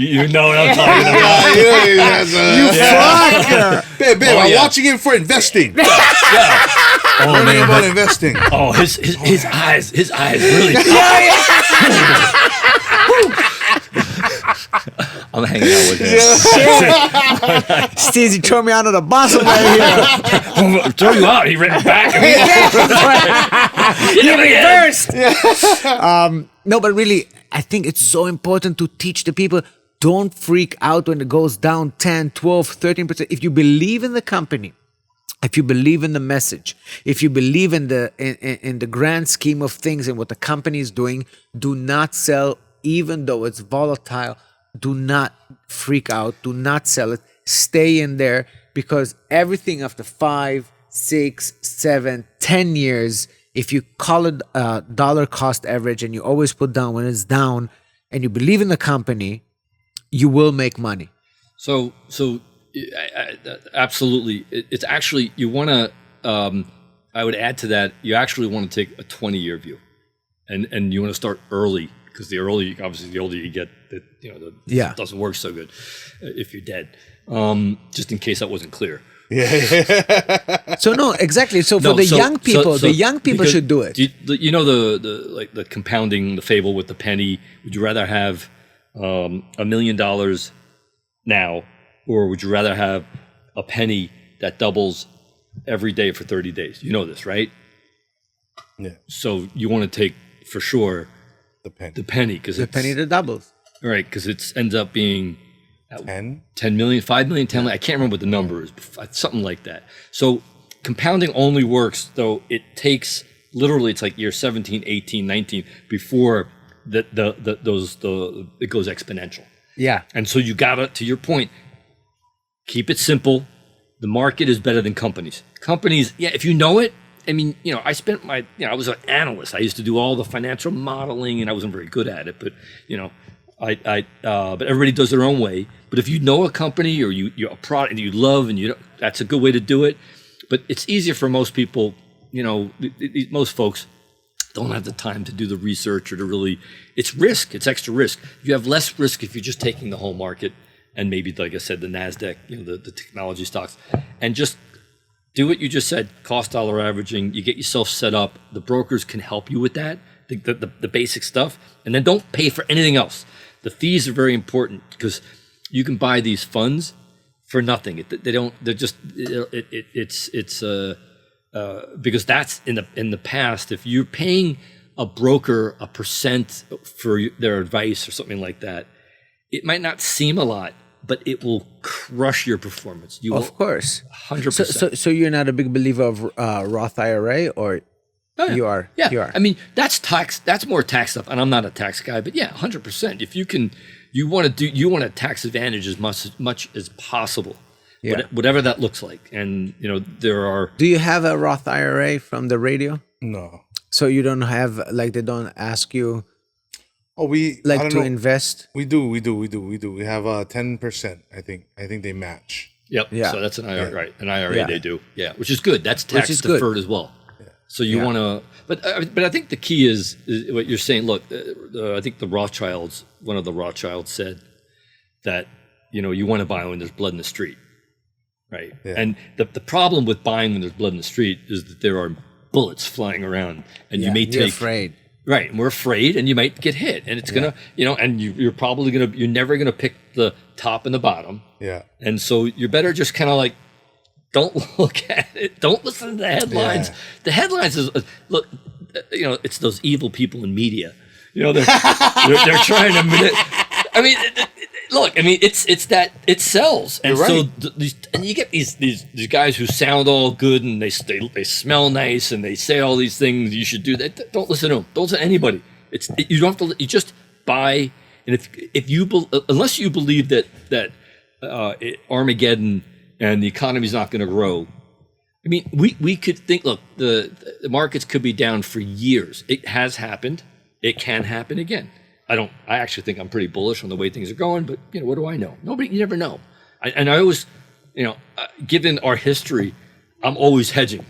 You know what I'm talking about. You fucker. Babe, I'm watching him for investing. Yeah. Oh, learning about investing. Oh, his eyes really. I'm hanging out with him. Steezy throw me out of the bus over here. Throw you out. He ran back. He reversed. No, but really, I think it's so important to teach the people, don't freak out when it goes down 10, 12, 13%. If you believe in the company, if you believe in the message, if you believe in the grand scheme of things and what the company is doing, do not sell, even though it's volatile. Do not freak out. Do not sell it. Stay in there because everything after 5, 6, 7, 10 years, if you call it dollar cost average and you always put down when it's down and you believe in the company, you will make money. So absolutely. It's actually, you want to, I would add to that, you actually want to take a 20-year view and you want to start early because the older you get, it doesn't work so good if you're dead. Just in case that wasn't clear. So no, exactly. So for young people, the young people should do it. You know the compounding, the fable with the penny. Would you rather have $1 million now, or would you rather have a penny that doubles every day for 30 days? You know this, right? Yeah. So you want to take for sure the penny because the penny that doubles. Right, because it ends up being 10 million, 5 million, 10 million. I can't remember what the number is, but something like that. So compounding only works, though it takes literally, it's like year 17, 18, 19 before it goes exponential. Yeah. And so you gotta, to your point, keep it simple. The market is better than companies. Companies, if you know it. I mean, I spent I was an analyst. I used to do all the financial modeling, and I wasn't very good at it. But but everybody does their own way. But if you know a company or you're a product and you love, and that's a good way to do it. But it's easier for most people. Most folks don't have the time to do the research or to really. It's risk. It's extra risk. You have less risk if you're just taking the whole market and maybe, like I said, the Nasdaq, the technology stocks, and just. Do what you just said, cost dollar averaging. You get yourself set up. The brokers can help you with that, the basic stuff. And then don't pay for anything else. The fees are very important because you can buy these funds for nothing. Because that's in the past, if you're paying a broker a percent for their advice or something like that, it might not seem a lot, but it will crush your performance. Of course. 100%. So you're not a big believer of Roth IRA, or you are? Yeah. You are. I mean, that's tax. That's more tax stuff, and I'm not a tax guy, but 100%. If you want to tax advantage as much as possible, whatever that looks like. And there are. Do you have a Roth IRA from the radio? No. So you don't have, like, they don't ask you. Oh, we like to invest. We do. We have 10%. I think they match. Yep. Yeah. So that's an IRA, right? An IRA they do. Yeah, which is good. That's tax deferred as well. Yeah. So you want to, but I think the key is what you're saying. Look, I think the Rothschilds, one of the Rothschilds said that you want to buy when there's blood in the street, right? Yeah. And the problem with buying when there's blood in the street is that there are bullets flying around, and you may take. You're afraid. Right, and we're afraid, and you might get hit, and it's gonna, and you're probably you're never gonna pick the top and the bottom. Yeah. And so you're better just kind of like, don't look at it, don't listen to the headlines. Yeah. The headlines is look, it's those evil people in media. They're trying to. I mean, look, I mean, it's that it sells, and so and you get these guys who sound all good and they smell nice and they say all these things you should do. That don't listen to them. Don't listen to anybody. You don't have to. You just buy, and if you unless you believe that Armageddon and the economy's not going to grow. I mean, we could think. Look, the markets could be down for years. It has happened. It can happen again. I actually think I'm pretty bullish on the way things are going, but what do I know? You never know. I always, given our history, I'm always hedging.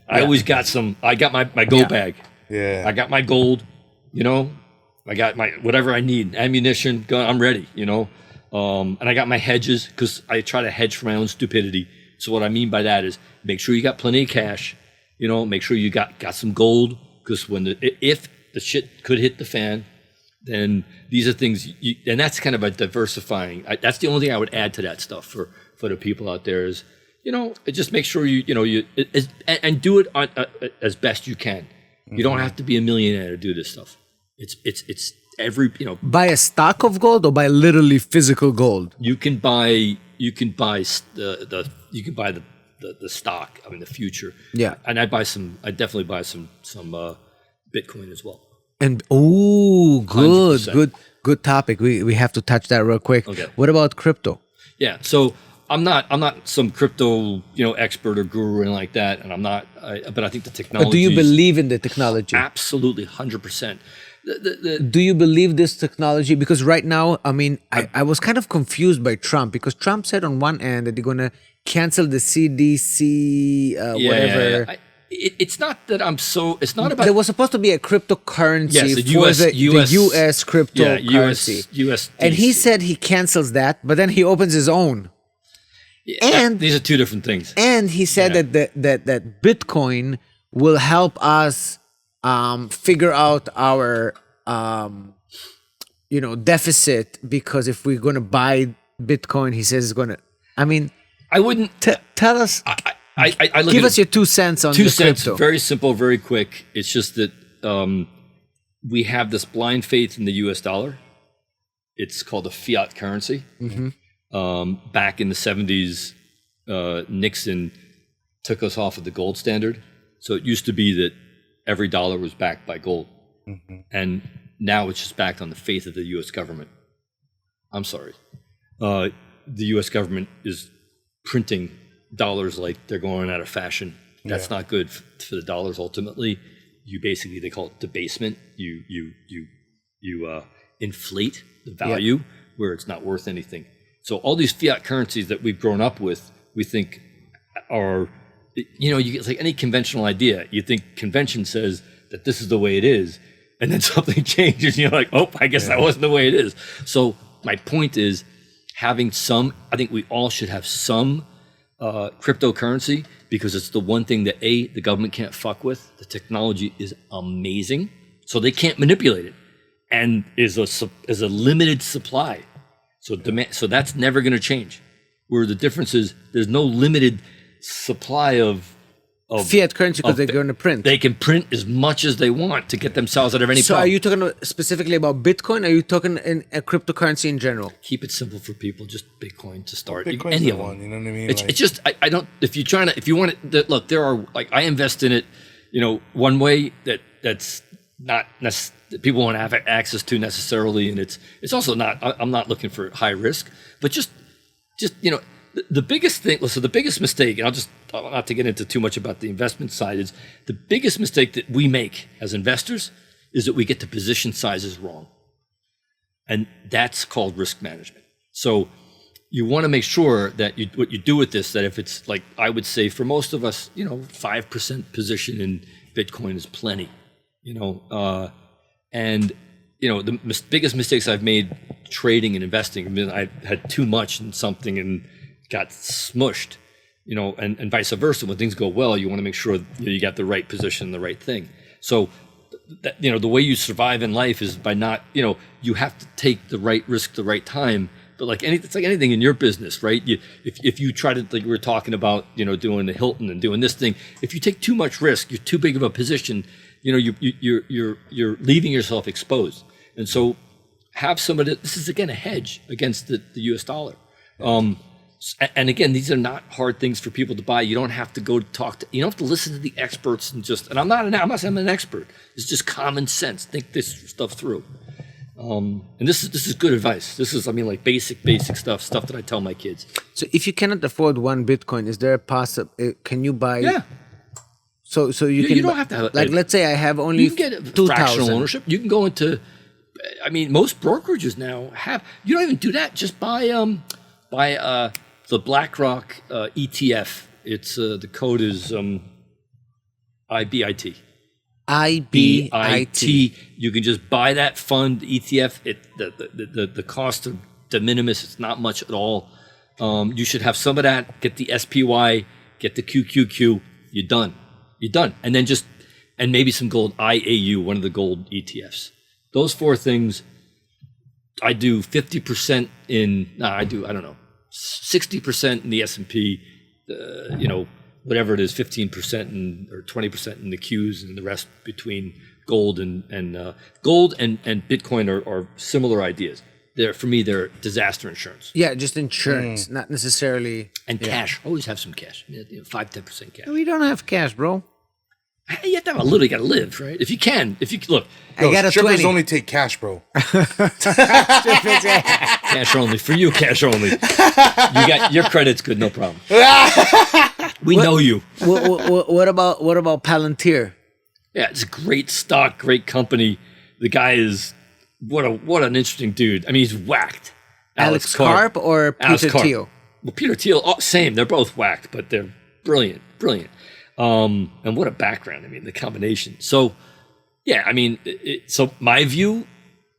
I always got I got my gold bag. Yeah. I got my gold, I got my, whatever I need, ammunition, gun, I'm ready, and I got my hedges because I try to hedge for my own stupidity. So what I mean by that is make sure you got plenty of cash, make sure you got some gold because if the shit could hit the fan, then these are things, and that's kind of a diversifying. That's the only thing I would add to that stuff for the people out there is, just make sure and do it as best you can. Mm-hmm. You don't have to be a millionaire to do this stuff. It's every buy a stock of gold or buy literally physical gold. You can buy the stock. I mean the future. Yeah, and I definitely buy some Bitcoin as well. And good topic. We have to touch that real quick. Okay. What about crypto? Yeah. So I'm not some crypto expert or guru or anything like that, and I'm not. But I think the technology. But do you believe in the technology? Absolutely, 100%. Do you believe this technology? Because right now, I mean, I was kind of confused by Trump because Trump said on one end that they're gonna cancel the CDC, whatever. it's not that I'm so. It's not about. There was supposed to be a cryptocurrency Yes, the for US the US US cryptocurrency. US. And he said he cancels that, but then he opens his own. And these are two different things. And he said that Bitcoin will help us figure out our deficit, because if we're going to buy Bitcoin, he says it's going to. I mean, I wouldn't tell us. I look Give at us your 2 cents on 2 the cents. crypto. Very simple, very quick. It's just that we have this blind faith in the U.S. dollar. It's called a fiat currency. Back in the 70s, Nixon took us off of the gold standard. So it used to be that every dollar was backed by gold. And now it's just backed on the faith of the U.S. government. I'm sorry. The U.S. government is printing dollars like they're going out of fashion. That's not good for the dollars ultimately. You basically, they call it debasement. You inflate the value where it's not worth anything. So all these fiat currencies that we've grown up with, we think are, it's like any conventional idea. You think convention says that this is the way it is, and then something changes and you're like, oh, I guess that wasn't the way it is. So my point is having some, I think we all should have some cryptocurrency, because it's the one thing that the government can't fuck with. The technology is amazing, so they can't manipulate it, and is a limited supply. So demand, so that's never going to change. Where the difference is, there's no limited supply of fiat currency, because they're going to print. They can print as much as they want to get themselves out of any So problem. are you talking specifically about Bitcoin? Or are you talking in a cryptocurrency in general? Keep it simple for people. Just Bitcoin to start. Bitcoin's Any the of them. one, you know what I mean? It's just I don't. If you want it, look, there are, like, I invest in it. One way that's not that people won't have access to necessarily, and it's also not. I'm not looking for high risk, but just the biggest thing. So the biggest mistake, and I'll not to get into too much about the investment side, is the biggest mistake that we make as investors is that we get the position sizes wrong, and that's called risk management. So you want to make sure that what you do with this, that if it's, like, I would say for most of us, 5% position in Bitcoin is plenty, and the biggest mistakes I've made trading and investing, I mean, I had too much in something and got smushed, and vice versa. When things go well, you want to make sure you got the right position, the right thing. So, the way you survive in life is by not, you have to take the right risk the right time. But it's like anything in your business, right? If you try to, like we were talking about, doing the Hilton and doing this thing, if you take too much risk, you're too big of a position, you're leaving yourself exposed. And so have somebody. This is again a hedge against the U.S. dollar. And again, these are not hard things for people to buy. You don't have to go talk to. You don't have to listen to the experts and just. And I'm not saying I'm an expert. It's just common sense. Think this stuff through. And this is good advice. This is, like basic stuff that I tell my kids. So if you cannot afford one Bitcoin, is there a possible? Can you buy? Yeah. So you can. You don't have to have, let's say I have only you can get 2,000 fractional ownership. You can go into. Most brokerages now have. You don't even do that. Just buy the BlackRock ETF. It's the code is IBIT. IBIT. You can just buy that fund ETF. The cost of de minimis. It's not much at all. You should have some of that. Get the SPY. Get the QQQ. You're done. And then and maybe some gold. IAU, one of the gold ETFs. Those 4 things. I do 50% in. I don't know. 60% in the S&P. Whatever it is, 15% or 20% in the Qs, and the rest between gold and Bitcoin are similar ideas. For me, they're disaster insurance. Yeah, just insurance, not necessarily. And cash. Always have some cash. 5-10% cash. We don't have cash, bro. You have to have a little. You got to live, right? If you look. I got a strippers 20. only take cash, bro. Cash only for you. Cash only. You got your credit's good, no problem. We know you. What about Palantir? Yeah, it's a great stock, great company. The guy is what an interesting dude. I mean, he's whacked. Alex Karp or Peter Thiel? Well, Peter Thiel, same. They're both whacked, but they're brilliant. And what a background. I mean, the combination. So, yeah, I mean, so my view,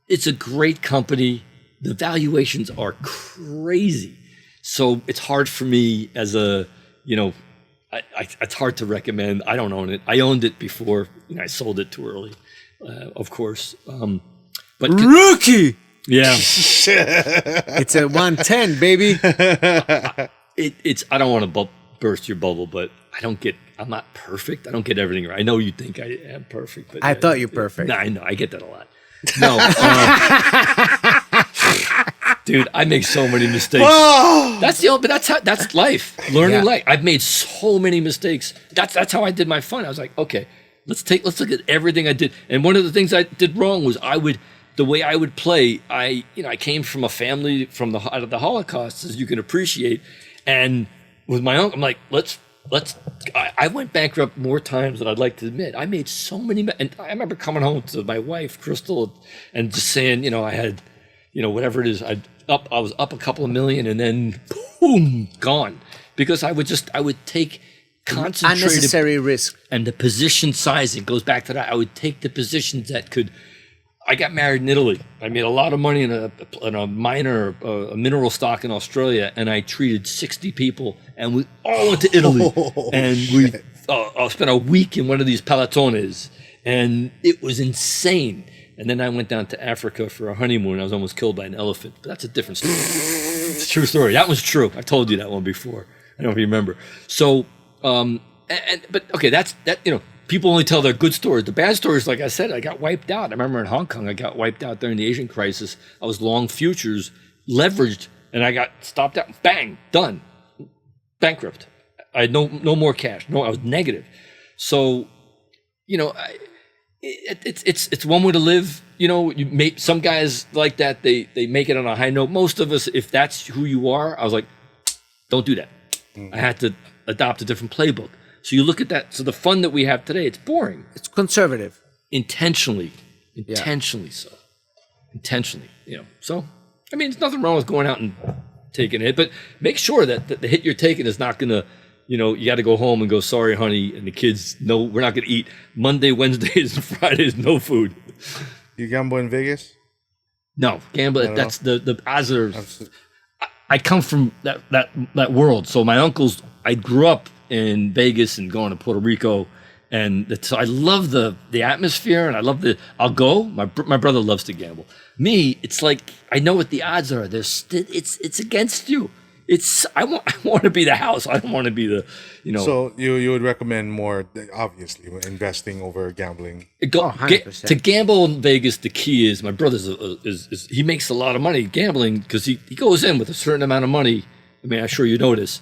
it's a great company. The valuations are crazy. So it's hard for me as a, it's hard to recommend. I don't own it. I owned it before. I sold it too early, of course. But Rookie! yeah, It's a 110, baby. it's. I don't want to burst your bubble, but I'm not perfect. I don't get everything right. I know you think I am perfect, but I thought you're perfect. No, I know. I get that a lot. No, dude, I make so many mistakes. That's life. Learning life. I've made so many mistakes. That's how I did my fun. I was like, okay, let's look at everything I did. And one of the things I did wrong was the way I would play. I came from a family out of the Holocaust, as you can appreciate, and with my uncle, I'm like, I went bankrupt more times than I'd like to admit. I made so many, and I remember coming home to my wife, Crystal, and just saying, I had, whatever it is, I was up a couple of million, and then boom, gone, because I would take concentrated Unnecessary risk. And the position sizing goes back to that. I would take the positions that could. I got married in Italy. I made a lot of money in a miner, a mineral stock in Australia, and I treated 60 people, and we all went to Italy, and we spent a week in one of these pelotons, and it was insane. And then I went down to Africa for a honeymoon. I was almost killed by an elephant, but that's a different story. It's a true story. That was true. I've told you that one before. I don't know if you remember. So, but okay, that's that. People only tell their good stories. The bad stories, like I said, I got wiped out. I remember in Hong Kong, I got wiped out during the Asian crisis. I was long futures, leveraged, and I got stopped out. Bang, done, bankrupt. I had no more cash. No, I was negative. So, it's one way to live. Some guys like that. They make it on a high note. Most of us, if that's who you are, I was like, don't do that. I had to adopt a different playbook. So you look at that. So the fun that we have today, it's boring. It's conservative. Intentionally so. Intentionally, So, I mean, there's nothing wrong with going out and taking it, but make sure that the hit you're taking is not going to, you got to go home and go, sorry, honey, and the kids, no, we're not going to eat Monday, Wednesdays, and Fridays, no food. You gamble in Vegas? No, gamble. That's the odds are. I come from that world. So my uncles, I grew up in Vegas and going to Puerto Rico, and so I love the atmosphere, and I love I'll go. My brother loves to gamble. Me, it's like I know what the odds are. It's against you. I want to be the house. I don't want to be the. So you would recommend more, obviously, investing over gambling. To gamble in Vegas, the key is my brother's is he makes a lot of money gambling because he goes in with a certain amount of money. I mean, I'm sure you notice.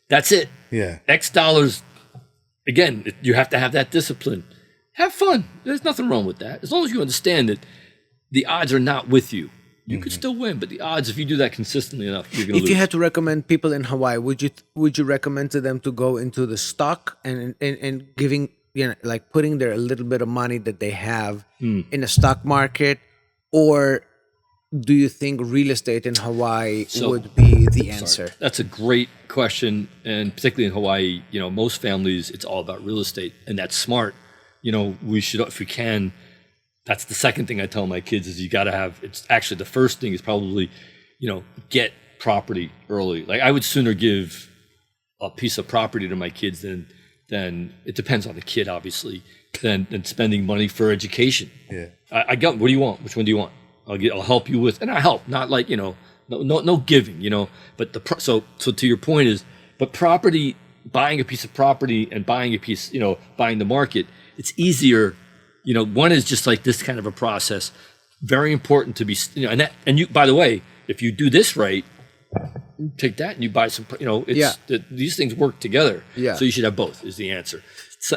That's it. Yeah. X dollars. Again, you have to have that discipline. Have fun. There's nothing wrong with that. As long as you understand that the odds are not with you. You could still win, but the odds, if you do that consistently enough, you're going to lose. If you had to recommend people in Hawaii, would you recommend to them to go into the stock and giving, like putting their little bit of money that they have in the stock market, or do you think real estate in Hawaii would be the answer? That's a great question, and particularly in Hawaii, most families, it's all about real estate, and that's smart. We should, if we can. That's the second thing I tell my kids is you got to have. It's actually the first thing is probably, get property early. Like I would sooner give a piece of property to my kids than it depends on the kid, obviously, than spending money for education. Yeah. I got. What do you want? Which one do you want? I'll help you with, and I help. Not like no giving. But so to your point is, but property, buying a piece of property and buying a piece, buying the market, it's easier. One is just like this kind of a process. Very important to be, and you. By the way, if you do this right, take that and you buy some. These things work together. Yeah. So you should have both. Is the answer.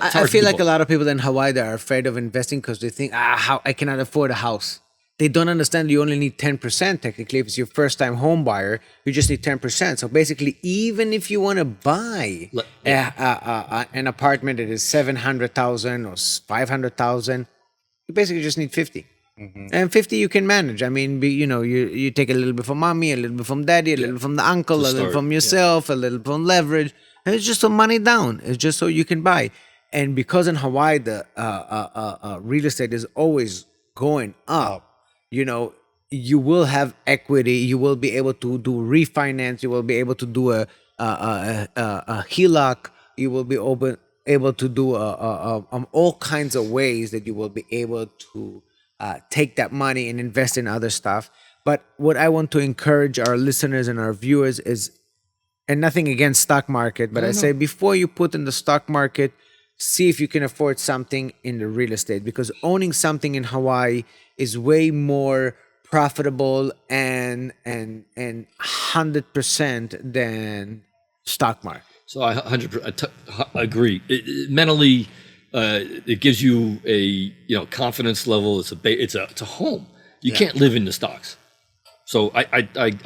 I feel like a lot of people in Hawaii that are afraid of investing because they think, how I cannot afford a house. They don't understand you only need 10% technically. If it's your first time home buyer, you just need 10%. So basically, even if you want to buy an apartment that is 700,000 or 500,000, you basically just need 50. Mm-hmm. And 50 you can manage. I mean, you take a little bit from mommy, a little bit from daddy, a little bit from the uncle, a little from yourself, a little from leverage. And it's just some money down. It's just so you can buy. And because in Hawaii the real estate is always going up, you know, you will have equity. You will be able to do refinance. You will be able to do a HELOC. You will be able to do all kinds of ways that you will be able to take that money and invest in other stuff. But what I want to encourage our listeners and our viewers is, and nothing against stock market, but I say before you put in the stock market, see if you can afford something in the real estate, because owning something in Hawaii is way more profitable and 100% than stock market. So I 100% agree. Mentally, it gives you a confidence level. It's a home. You can't live in the stocks. So I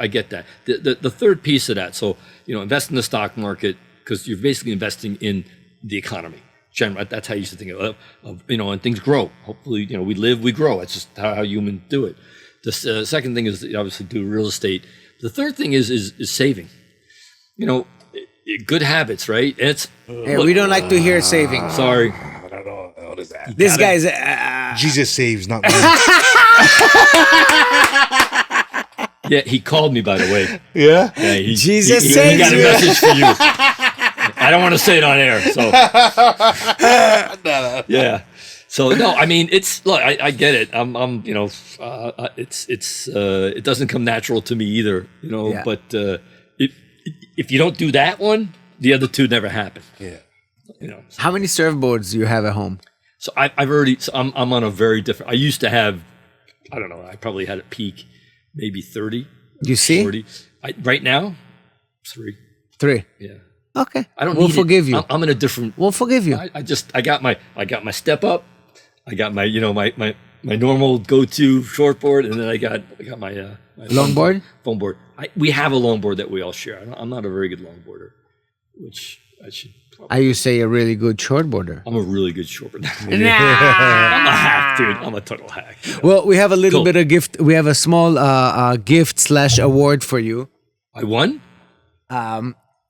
get that. The third piece of that. So invest in the stock market because you're basically investing in the economy. Generally, that's how you used to think of and things grow. Hopefully, we live, we grow. It's just how humans do it. The second thing is obviously do real estate. The third thing is saving. Good habits, right? And we don't like to hear saving. Sorry. I don't know what is that. This guy's Jesus saves, not me. Yeah, he called me, by the way. Yeah? Yeah, Jesus he saves got a you. message for you. I don't want to say it on air, so. Yeah. So no, I mean I get it. It doesn't come natural to me either, Yeah. but if you don't do that one, the other two never happen. Yeah. How many surfboards do you have at home? So I'm on a very different. I used to have, I don't know. I probably had a peak, maybe 30. You see? 40. Right now, 3. 3. Yeah. Okay. I don't. We'll need forgive it. you. I'm in a different. We'll forgive you. I got my step up. I got my my normal go-to shortboard, and then I got my Longboard? Foam board. We have a longboard that we all share. I'm not a very good longboarder, which I should. I used to say a really good shortboarder. I'm a really good shortboarder. I'm a hack, dude. I'm a total hack. Well, we have a little Cool. bit of gift. We have a small gift/award for you. I won.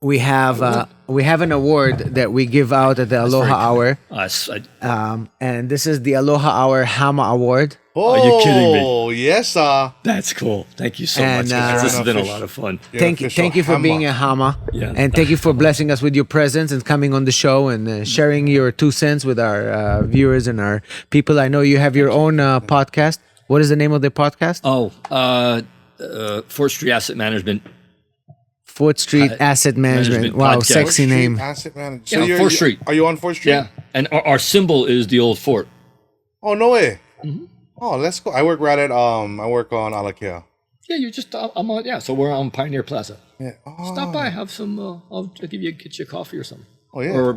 We have an award that we give out at the Aloha Hour, and this is the Aloha Hour Hama Award. Oh, Are you kidding me? Yes, That's cool. Thank you so And, much. Guys. This has been a official- lot of fun. Thank you for being a Hama, Yeah. and thank you for blessing us with your presence and coming on the show and sharing your 2 cents with our viewers and our people. I know you have your own podcast. What is the name of the podcast? Oh, 4th Street Asset Management. 4th Street Asset Management. Management Wow, podcast. sexy name. Asset manager. Yeah, 4th Street. Are you on 4th Street? Yeah, and our symbol is the old fort. Oh, no way. Mm-hmm. Oh, let's go. I work right at I work on Alakea. Yeah, you're just I'm on. Yeah, so we're on Pioneer Plaza. Yeah. Oh. Stop by, have some. I'll get you a coffee or something. Oh yeah. Or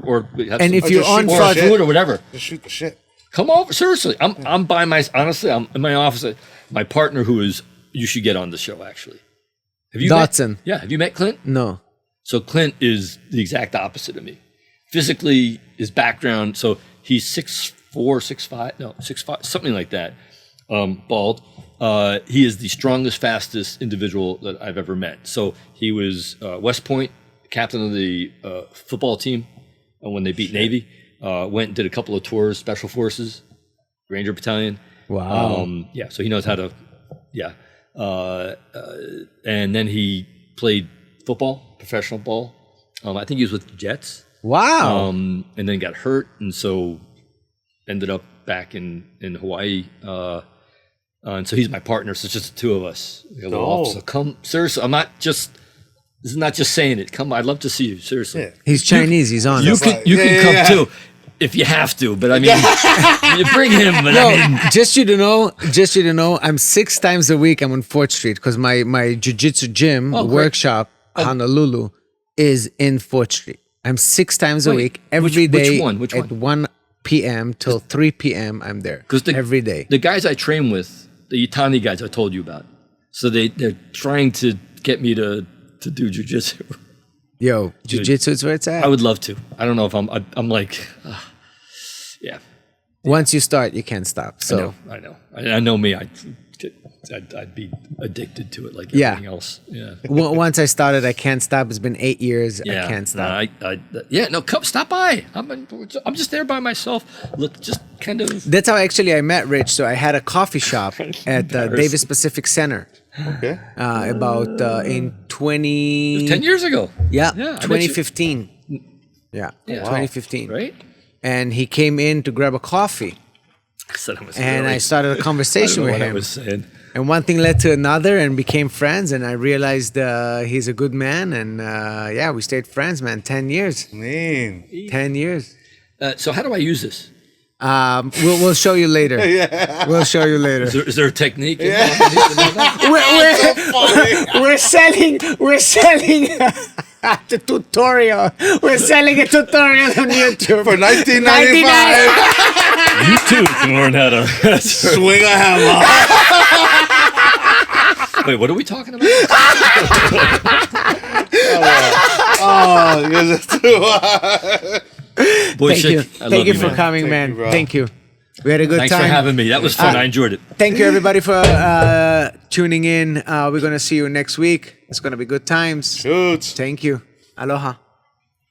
have And some, if you're just on shoot or more Front, shit. food or whatever. Just shoot the shit. Come over. Seriously, I'm by honestly, I'm in my office. My partner, you should get on the show actually. Have you Dotson. Met, have you met Clint? No. So Clint is the exact opposite of me. Physically, his background. So he's 6'4", 6'5", no 6'5", something like that. Bald. He is the strongest, fastest individual that I've ever met. So he was West Point, captain of the football team when they beat Navy. Went and did a couple of tours, Special Forces, Ranger Battalion. Wow. Yeah, so he knows how to, yeah. And then he played football, professional ball. I think he was with the Jets. Wow. And then got hurt, and so ended up back in Hawaii. And so he's my partner. So it's just the two of us. We got a little Oh. office. So come, seriously. This is not just saying it. Come, I'd love to see you. Seriously. Yeah. He's Chinese. He's on. You it. can Yeah. come too if you have to. But I mean, you bring him. But No, I mean, just you to know, I'm 6 times a week. I'm on 4th Street because my jiu-jitsu gym great. workshop, Honolulu, is in 4th Street. I'm 6 times a Wait, week, every day which one? Which at one? 1 p.m. till 3 p.m. I'm there every day. The guys I train with, the Itani guys I told you about. So they're trying to get me to do jujitsu. Yo, jiu-jitsu is where it's at. I would love to. I don't know if I'm like, yeah. Once you start, you can't stop. So I know. I know me. I'd be addicted to it like Yeah. everything else. Yeah. Once I started, I can't stop. It's been 8 years. Yeah. I can't stop. No, come stop by. I'm just there by myself. Look, just kind of. That's how actually I met Rich. So I had a coffee shop at Davis Pacific Center Okay. about in 20... 10 years ago. Yeah, Yeah, I bet 2015. Yeah, Yeah. 2015. Right? And he came in to grab a coffee. I said I was And really, I started a conversation I with don't know him. what I was saying. And one thing led to another and became friends. And I realized he's a good man. And yeah, we stayed friends, man. 10 years. Man. 10 years. So how do I use this? We'll show you later. We'll show you later. Is there a technique? Yeah. I need to know that? We're selling the tutorial. We're selling a tutorial on YouTube For $19.95. You too can learn how to Swing a hammer. Wait, what are we talking about? Oh, you guys are too hard. Boy, Thank you. I love Thank you for man. coming, Thank man. you, bro. Thank you. We had a good Thanks time. for having me. That was fun. I enjoyed it. Thank you, everybody, for tuning in. We're going to see you next week. It's going to be good times. Shoots. Thank you. Aloha.